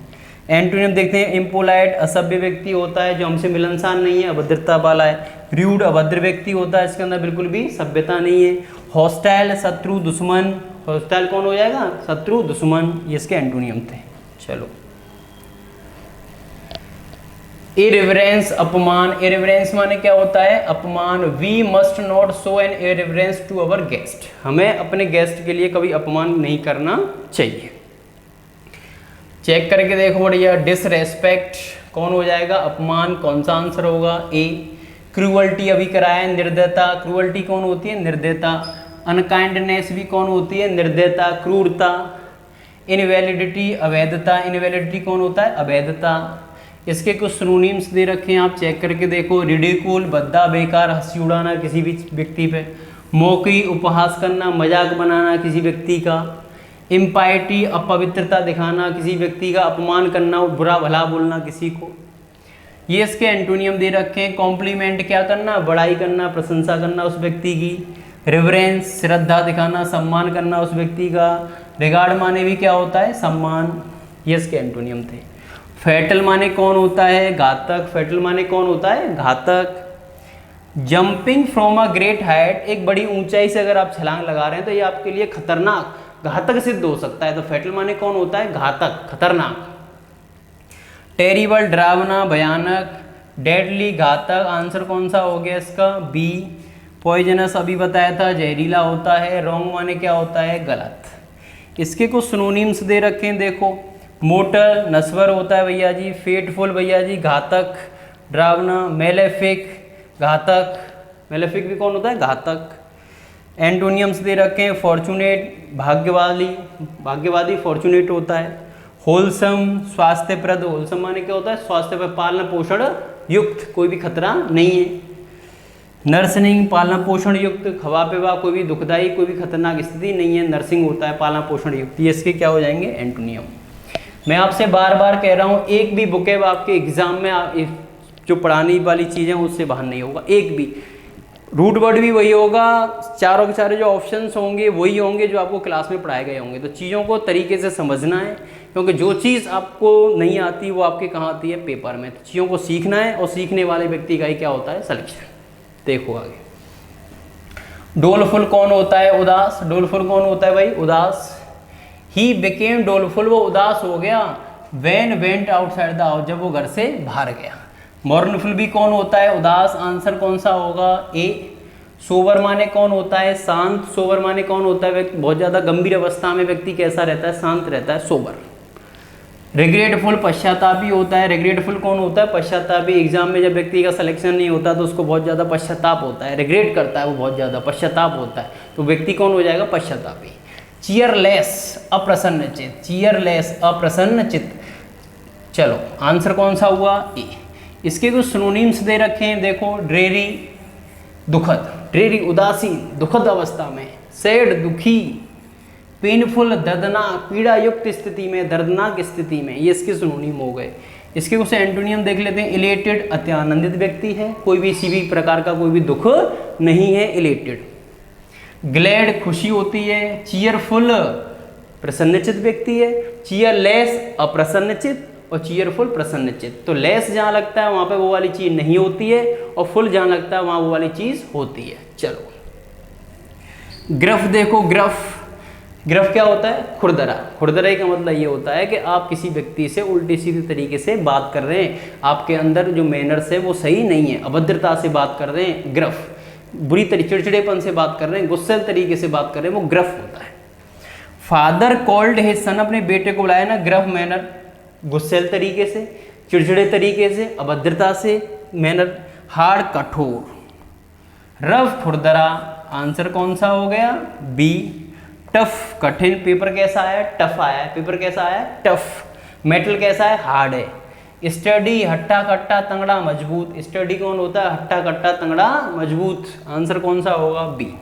Speaker 1: एंटोनिम देखते हैं। इम्पोलाइट असभ्य व्यक्ति होता है जो हमसे मिलनसार नहीं है, अभद्रता वाला है। र्यूड अभद्र व्यक्ति होता है, इसके अंदर बिल्कुल भी सभ्यता नहीं है। हॉस्टाइल शत्रु, दुश्मन। हॉस्टाइल कौन हो जाएगा, शत्रु दुश्मन, ये इसके एंटोनियम थे। चलो, इरेवरेंस अपमान, इरेवरेंस माने क्या होता है, अपमान। We must not show an irreverence to our guest, हमें अपने गेस्ट के लिए कभी अपमान नहीं करना चाहिए। चेक करके देखो बढ़िया, डिसरेस्पेक्ट कौन हो जाएगा, अपमान, कौन सा आंसर होगा, ए। क्रूअल्टी अभी कराया, निर्दयता, क्रूअल्टी कौन होती है, निर्दयता। अनकाइंडनेस भी कौन होती है, निर्दयता, क्रूरता। इनवैलिडिटी, अवैधता, इनवैलिडिटी कौन होता है, अवैधता। इसके कुछ सिनोनिम्स दे रखे हैं, आप चेक करके देखो। रिडिकुल, भद्दा, बेकार, हंसी उड़ाना किसी भी व्यक्ति पे। मौकी, उपहास करना, मजाक बनाना किसी व्यक्ति का। इम्पाइटी, अपवित्रता दिखाना, किसी व्यक्ति का अपमान करना, बुरा भला बोलना किसी को। ये इसके एंटोनियम दे रखे हैं। कॉम्प्लीमेंट क्या करना, बड़ाई करना, प्रशंसा करना उस व्यक्ति की। रिवरेंस, श्रद्धा दिखाना, सम्मान करना उस व्यक्ति का। रिगार्ड माने भी क्या होता है, सम्मान, ये इसके एंटोनियम थे। फैटल माने कौन होता है, घातक, फैटल माने कौन होता है, घातक। Jumping from a great height, एक बड़ी ऊंचाई से अगर आप छलांग लगा रहे हैं तो ये आपके लिए खतरनाक, घातक सिद्ध हो सकता है, तो फैटल माने कौन होता है, घातक, खतरनाक। टेरिबल, डरावना, भयानक। डेडली, घातक, आंसर कौन सा हो गया इसका, बी। पॉइजनस अभी बताया था, जहरीला होता है। रॉन्ग माने क्या होता है, गलत। इसके कुछ सिनोनिम्स दे रखे हैं, देखो। मोटल, नस्वर होता है भैया जी। फेटफुल भैया जी, घातक, डरावना। मेलेफिक, घातक, मेलेफिक भी कौन होता है, घातक। एंटोनियम्स दे रखे हैं। फॉर्चुनेट, भाग्यवादी, भाग्यवादी फॉर्चुनेट होता है। होलसम, स्वास्थ्यप्रद, होलसम माने क्या होता है, स्वास्थ्य पर, पालन पोषण युक्त, कोई भी खतरा नहीं है। नर्सिंग, पालन पोषण युक्त, खवा पेवा, कोई भी दुखदाई, कोई भी खतरनाक स्थिति नहीं है, नर्सिंग होता है पालन पोषण युक्त। ये इसके क्या हो जाएंगे, एंटोनियम। मैं आपसे बार बार कह रहा हूँ, एक भी बुकेब आपके एग्जाम में जो पढ़ाने वाली चीज़ें उससे बाहर नहीं होगा, एक भी। रूट वर्ड भी वही होगा, चारों के चारों जो ऑप्शंस होंगे वही होंगे जो आपको क्लास में पढ़ाए गए होंगे। तो चीज़ों को तरीके से समझना है, क्योंकि जो चीज़ आपको नहीं आती वो आपके कहाँ आती है, पेपर में। तो चीज़ों को सीखना है, और सीखने वाले व्यक्ति का ही क्या होता है, सिलेक्शन। देखो आगे। डोलफुल कौन होता है, उदास। डोलफुल कौन होता है भाई, उदास। ही बिकेम डोलफुल, वो उदास हो गया। When went outside the house, जब वो घर से बाहर गया। मॉर्नफुल भी कौन होता है, उदास, आंसर कौन सा होगा, ए। सोबर माने कौन होता है, शांत। सोबर माने कौन होता है, व्यक्ति बहुत ज़्यादा गंभीर अवस्था में व्यक्ति कैसा रहता है, शांत रहता है, सोबर। रिग्रेटफुल, पश्चातापी होता है। रिग्रेटफुल कौन होता है, पश्चातापी। एग्जाम में जब व्यक्ति का सिलेक्शन नहीं होता तो उसको बहुत ज़्यादा पश्चाताप होता है, रिग्रेट करता है वो, बहुत ज़्यादा पश्चाताप होता है, तो व्यक्ति कौन हो जाएगा, पश्चातापी। चीयरलेस, अप्रसन्नचित। चीयरलेस, अप्रसन्नचित। चलो आंसर कौन सा हुआ, ए। इसके कुछ सिनोनिम्स दे रखे हैं, देखो। ड्रेरी, दुखद, ड्रेरी उदासीन, दुखद अवस्था में। सैड, दुखी। पेनफुल, दर्दनाक, पीड़ा युक्त स्थिति में, दर्दनाक स्थिति में, ये इसके सिनोनिम हो गए। इसके कुछ एंटोनियम देख लेते हैं। इलेटेड, अत्यानंदित व्यक्ति है, कोई भी किसी भी प्रकार का कोई भी दुख नहीं है, इलेटेड। ग्लैड, खुशी होती है। चीयरफुल, प्रसन्नचित व्यक्ति है। चीयरलेस, अप्रसन्नचित, और चीयरफुल, प्रसन्नचित। तो लेस जहाँ लगता है वहाँ पे वो वाली चीज़ नहीं होती है, और फुल जहाँ लगता है वहाँ वो वाली चीज़ होती है। चलो ग्रफ देखो, ग्रफ। ग्रफ क्या होता है, खुरदरा। खुरदराई का मतलब ये होता है कि आप किसी व्यक्ति से उल्टी सीधी तरीके से बात कर रहे हैं, आपके अंदर जो मैनर्स है वो सही नहीं है, अभद्रता से बात कर रहे हैं, ग्रफ। बुरी तरीके, चिड़चिड़ेपन से बात कर रहे हैं, गुस्से तरीके से बात कर रहे हैं, वो ग्रफ होता है। फादर कॉल्ड हिज सन, अपने बेटे को बुलाया ना, ग्रफ मैनर, गुस्सेल तरीके से, चिड़चिड़े तरीके से, अभद्रता से मैनर। हार्ड, कठोर। रफ, खुरदरा, आंसर कौन सा हो गया, बी। टफ, कठिन। पेपर कैसा आया, टफ आया है। पेपर कैसा आया, टफ। मेटल कैसा है, हार्ड है। स्टडी, हट्टा कट्टा तंगड़ा मजबूत। स्टडी कौन होता है, हट्टा कट्टा तंगड़ा मजबूत, आंसर कौन सा होगा, बी।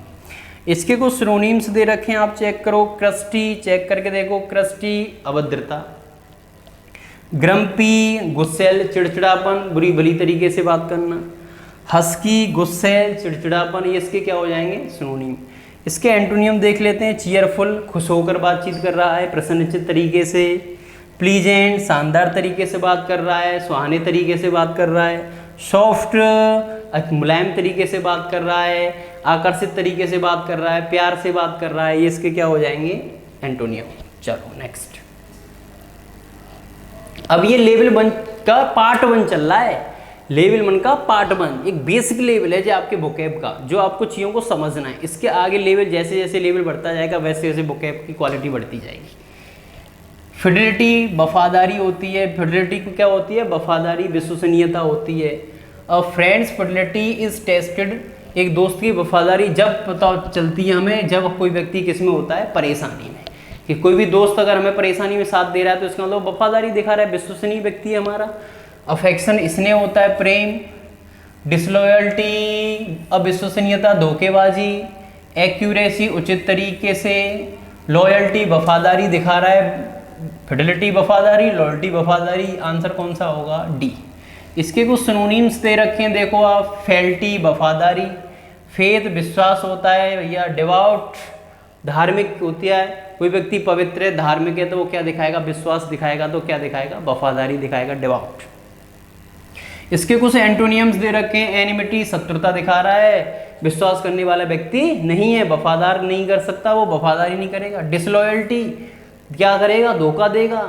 Speaker 1: इसके कुछ सिनोनिम्स दे रखे हैं, आप चेक करो। क्रस्टी, चेक करके देखो, क्रस्टी, अभद्रता। ग्रम्पी, गुस्सेल, चिड़चिड़ापन, बुरी भली तरीके से बात करना। हस्की, गुस्सेल, चिड़चिड़ापन, ये इसके क्या हो जाएंगे, सिनोनिम। इसके एंटोनियम देख लेते हैं। चीयरफुल, खुश होकर बातचीत कर रहा है, प्रसन्नचित तरीके से। प्लीजेंट, शानदार तरीके से बात कर रहा है, सुहाने तरीके से बात कर रहा है। सॉफ्ट मुलायम तरीके से बात कर रहा है, आकर्षित तरीके से बात कर रहा है, प्यार से बात कर रहा है, ये इसके क्या हो जाएंगे एंटोनियम। चलो नेक्स्ट। अब ये लेवल 1 का पार्ट 1 चल रहा है, लेवल 1 का पार्ट 1 एक बेसिक लेवल है जो आपके वोकैब का, जो आपको चीज़ों को समझना है। इसके आगे लेवल जैसे जैसे लेवल बढ़ता जाएगा वैसे वैसे वोकैब की क्वालिटी बढ़ती जाएगी। फिडेलिटी वफादारी होती है, फिडेलिटी को क्या होती है, वफादारी विश्वसनीयता होती है। और फ्रेंड्स फिडेलिटी इज टेस्टेड, एक दोस्त की वफादारी जब पता चलती है हमें जब कोई व्यक्ति किस में होता है, परेशानी में। कि कोई भी दोस्त अगर हमें परेशानी में साथ दे रहा है तो इसका मतलब वफादारी दिखा रहा है, विश्वसनीय व्यक्ति है हमारा। अफेक्शन स्नेह होता है, प्रेम। डिसलॉयल्टी अविश्वसनीयता, धोखेबाजी। एक्यूरेसी उचित तरीके से। लॉयल्टी वफादारी दिखा रहा है, फिडेलिटी वफादारी, लॉयल्टी वफादारी। आंसर कौन सा होगा, डी। इसके कुछ सिनोनिम्स दे रखे हैं, देखो आप। फेल्टी वफादारी, फेथ विश्वास होता है भैया, डिवाउट धार्मिक होती है, कोई व्यक्ति पवित्र है धार्मिक है तो वो क्या दिखाएगा, विश्वास दिखाएगा, तो क्या दिखाएगा, वफादारी दिखाएगा, डिवाउट। इसके कुछ एंटोनियम्स दे रखे हैं। एनिमिटी शत्रुता दिखा रहा है, विश्वास करने वाला व्यक्ति नहीं है, वफादार नहीं कर सकता, वो वफादारी नहीं करेगा। डिसलॉयल्टी क्या करेगा, धोखा देगा।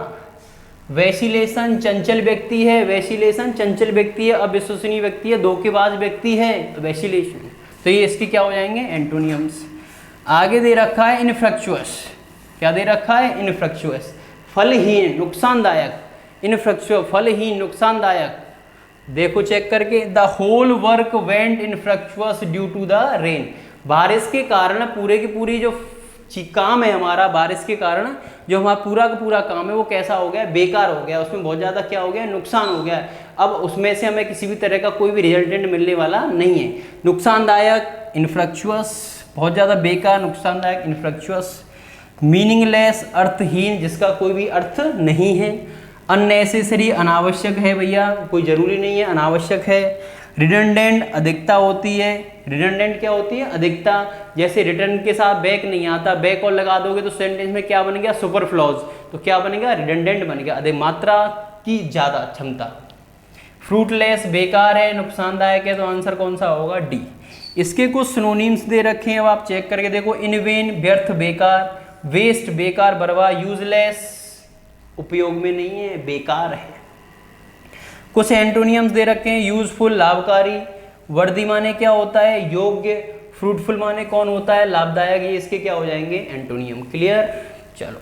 Speaker 1: वैसिलेशन चंचल व्यक्ति है, वैसिलेशन चंचल व्यक्ति है, अविश्वसनीय व्यक्ति है, धोखेबाज व्यक्ति है, वैसिलेशन। तो ये इसके क्या हो जाएंगे एंटोनियम्स। आगे दे रखा है इनफ्रक्चुअस, क्या दे रखा है, इनफ्रक्चुअस फलहीन नुकसानदायक। इनफ्रक्चुअस फलहीन नुकसानदायक, देखो चेक करके। The whole work went infructuous due to the rain, बारिश के कारण पूरे की पूरी जो काम है हमारा, बारिश के कारण जो हमारा पूरा का पूरा काम है वो कैसा हो गया, बेकार हो गया, उसमें बहुत ज़्यादा क्या हो गया, नुकसान हो गया। अब उसमें से हमें किसी भी तरह का कोई भी रिजल्टेंट मिलने वाला नहीं है। नुकसानदायक इनफ्रक्चुअस, बहुत ज़्यादा बेकार, नुकसानदायक इनफ्रक्चुअस। मीनिंगलेस अर्थहीन, जिसका कोई भी अर्थ नहीं है। अननेसेसरी अनावश्यक है भैया, कोई ज़रूरी नहीं है, अनावश्यक है। रिडंडेंट अधिकता होती है, रिडंडेंट क्या होती है, अधिकता। जैसे रिटर्न के साथ बैक नहीं आता, बैक और लगा दोगे तो सेंटेंस में क्या बन गया, सुपरफ्लॉज, तो क्या बनेगा, रिडंडेंट बन गया, अधिक मात्रा की ज़्यादा क्षमता। फ्रूटलेस बेकार है, नुकसानदायक है, तो आंसर कौन सा होगा, डी। इसके कुछ सिनोनिम्स दे रखे हैं, अब आप चेक करके देखो। इनवेन व्यर्थ बेकार, वेस्ट बेकार बर्बाद, यूजलेस उपयोग में नहीं है, बेकार है। कुछ एंटोनियम्स दे रखे हैं। यूजफुल लाभकारी, वर्दी माने क्या होता है, योग्य। फ्रूटफुल माने कौन होता है, लाभदायक। ये इसके क्या हो जाएंगे एंटोनियम। क्लियर। चलो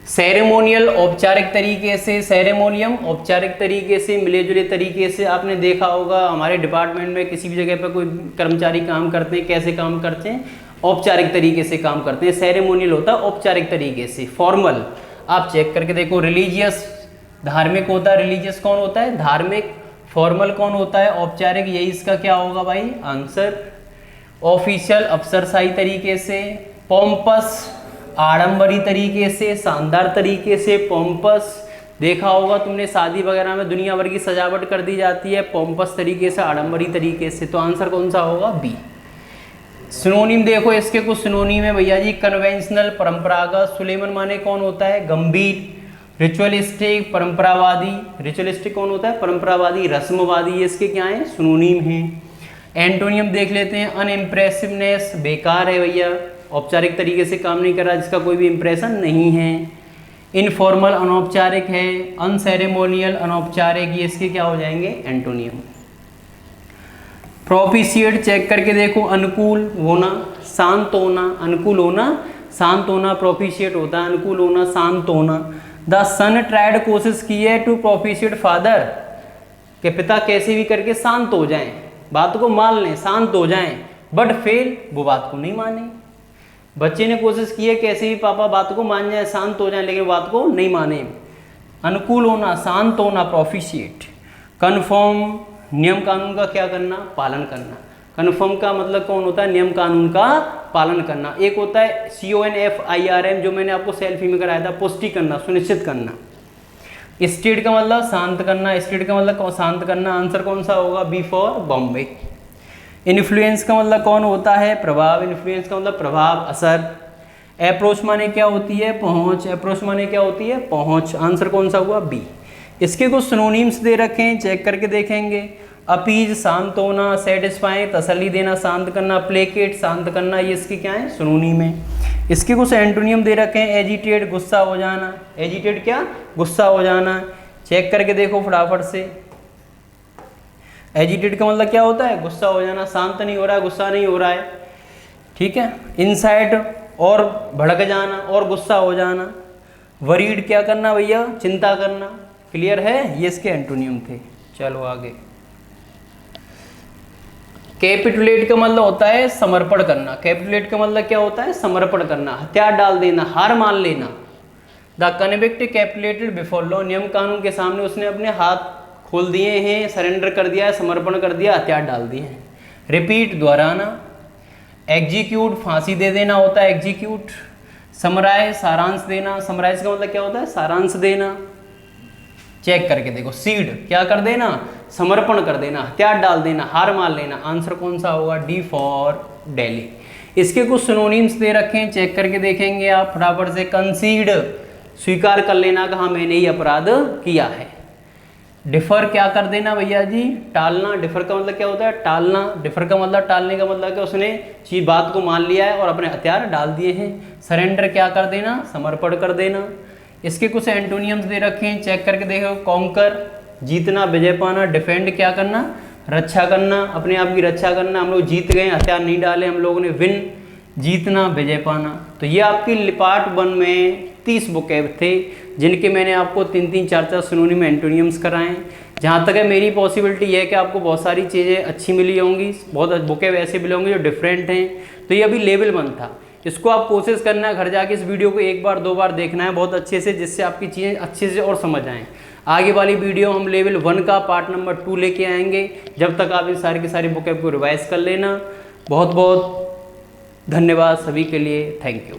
Speaker 1: सेरेमोनियल औपचारिक तरीके से, सेरेमोनियम औपचारिक तरीके से, मिले जुले तरीके से। आपने देखा होगा हमारे डिपार्टमेंट में किसी भी जगह पर कोई कर्मचारी काम करते हैं, कैसे काम करते हैं, औपचारिक तरीके से काम करते हैं। सेरेमोनियल होता है औपचारिक तरीके से, फॉर्मल। आप चेक करके देखो। रिलीजियस धार्मिक होता है, रिलीजियस कौन होता है, धार्मिक। फॉर्मल कौन होता है, औपचारिक। यही इसका क्या होगा भाई आंसर। ऑफिशियल अफसरशाही तरीके से। पोम्पस आडंबरी तरीके से, शानदार तरीके से, पोम्पस। देखा होगा तुमने शादी वगैरह में दुनिया भर की सजावट कर दी जाती है पोम्पस तरीके से, आडंबरी तरीके से, तो आंसर कौन सा होगा, बी। सिनोनिम देखो, इसके कुछ सिनोनिम है भैया जी। कन्वेंशनल परंपरागत, सुलेमन माने कौन होता है, गंभीर। रिचुअलिस्टिक परंपरावादी, रिचुअलिस्टिक कौन होता है, परंपरावादी, रस्मवादी। ये इसके क्या है, सिनोनिम हैं। एंटोनियम देख लेते हैं। अनइम्प्रेसिवनेस बेकार है भैया, औपचारिक तरीके से काम नहीं कर रहा, जिसका कोई भी इंप्रेशन नहीं है। इनफॉर्मल अनौपचारिक है। अनसेरेमोनियल अनौपचारिक, ये इसके क्या हो जाएंगे एंटोनियम। प्रोपिशिएट चेक करके देखो। अनुकूल होना, शांत होना, अनुकूल होना, शांत होना, प्रोपिशिएट होता है अनुकूल होना, शांत होना। द सन ट्राइड, कोशिश की है, टू प्रोपिशिएट फादर, के पिता कैसे भी करके शांत हो जाएं, बात को मान लें, शांत हो जाएं, बट फेल, वो बात को नहीं माने। बच्चे ने कोशिश की है कैसे भी पापा बात को मान जाए, शांत हो जाए, लेकिन बात को नहीं माने। अनुकूल होना, शांत होना, प्रोपिशिएट। कन्फर्म, नियम कानून का क्या करना, पालन करना। कन्फर्म का मतलब कौन होता है, नियम कानून का पालन करना। एक होता है CONFIRM, जो मैंने आपको सेल्फी में कराया था, पुष्टि करना, सुनिश्चित करना। स्टेट का मतलब शांत करना, स्टेट का मतलब शांत करना, आंसर कौन सा होगा, बी फॉर बॉम्बे। इन्फ्लुएंस का मतलब कौन होता है, प्रभाव। इन्फ्लुएंस का मतलब प्रभाव, असर। अप्रोच माने क्या होती है, पहुंच। अप्रोच माने क्या होती है, पहुंच, आंसर कौन सा हुआ, बी। इसके कुछ सिनोनिम्स दे रखे हैं, चेक करके देखेंगे। अपीज शांत होना, सेटिस्फाई तसल्ली देना, शांत करना, प्लेकेट शांत करना, ये इसके क्या है सिनोनिम है। इसके कुछ एंटोनियम दे रखे हैं, एजिटेट गुस्सा हो जाना, एजिटेट क्या गुस्सा हो जाना, चेक करके देखो फटाफट से। एजिटेट का मतलब क्या होता है गुस्सा हो जाना, शांत नहीं हो रहा है, गुस्सा नहीं हो रहा है, ठीक है। इनसाइट और भड़क जाना और गुस्सा हो जाना। वरीड क्या करना भैया चिंता करना, क्लियर है, ये इसके एंटोनियम थे। चलो आगे। कैपिटुलेट का मतलब होता है समर्पण करना, कैपिटुलेट का मतलब क्या होता है समर्पण करना, हथियार डाल देना, हार मान लेना। द कन्विक्ट कैपिटुलेटेड बिफोर लॉ, नियम कानून के सामने उसने अपने हाथ खोल दिए हैं, सरेंडर कर दिया है, समर्पण कर दिया, हथियार डाल दिए हैं। रिपीट दोहराना। एग्जीक्यूट फांसी दे देना होता है एग्जीक्यूट। समराइज सारांश देना, समराइज का मतलब क्या होता है सारांश देना। चेक करके देखो। सीड क्या कर देना समर्पण कर देना, हथियार डाल देना, हार मान लेना। आंसर कौन सा होगा डी फॉर दिल्ली। इसके कुछ सिनोनिम्स दे रखे हैं, चेक करके देखेंगे आप फटाफट से। कंसीड स्वीकार कर लेना कि हाँ मैंने ही अपराध किया है। डिफर क्या कर देना भैया जी टालना, डिफर का मतलब क्या होता है टालना, डिफर का मतलब टालने का मतलब कि उसने चीज बात को मान लिया है और अपने हथियार डाल दिए हैं। सरेंडर क्या कर देना समर्पण कर देना। इसके कुछ एंटोनियम्स दे रखे हैं, चेक करके देखो। कॉन्कर जीतना विजय पाना, डिफेंड क्या करना रक्षा करना, अपने आप की रक्षा करना, हम लोग जीत गए हथियार नहीं डाले हम लोगों ने, विन जीतना विजय पाना। तो ये आपकी पार्ट 1 में 30 वोकैब थे जिनके मैंने आपको 3-3, 4-4 सिनोनिम एंटोनियम्स कराएं। जहाँ तक है मेरी पॉसिबिलिटी है कि आपको बहुत सारी चीज़ें अच्छी मिली होंगी, बहुत वोकैब ऐसे मिले होंगे जो डिफरेंट हैं। तो ये अभी लेवल 1 था, इसको आप कोशिश करना है घर जाके इस वीडियो को 1 बार 2 बार देखना है बहुत अच्छे से, जिससे आपकी चीज़ें अच्छे से और समझ आएँ। आगे वाली वीडियो हम लेवल 1 का पार्ट नंबर 2 लेके आएंगे। जब तक आप इन सारी की सारी वोकैब को रिवाइज कर लेना। बहुत बहुत धन्यवाद सभी के लिए, थैंक यू।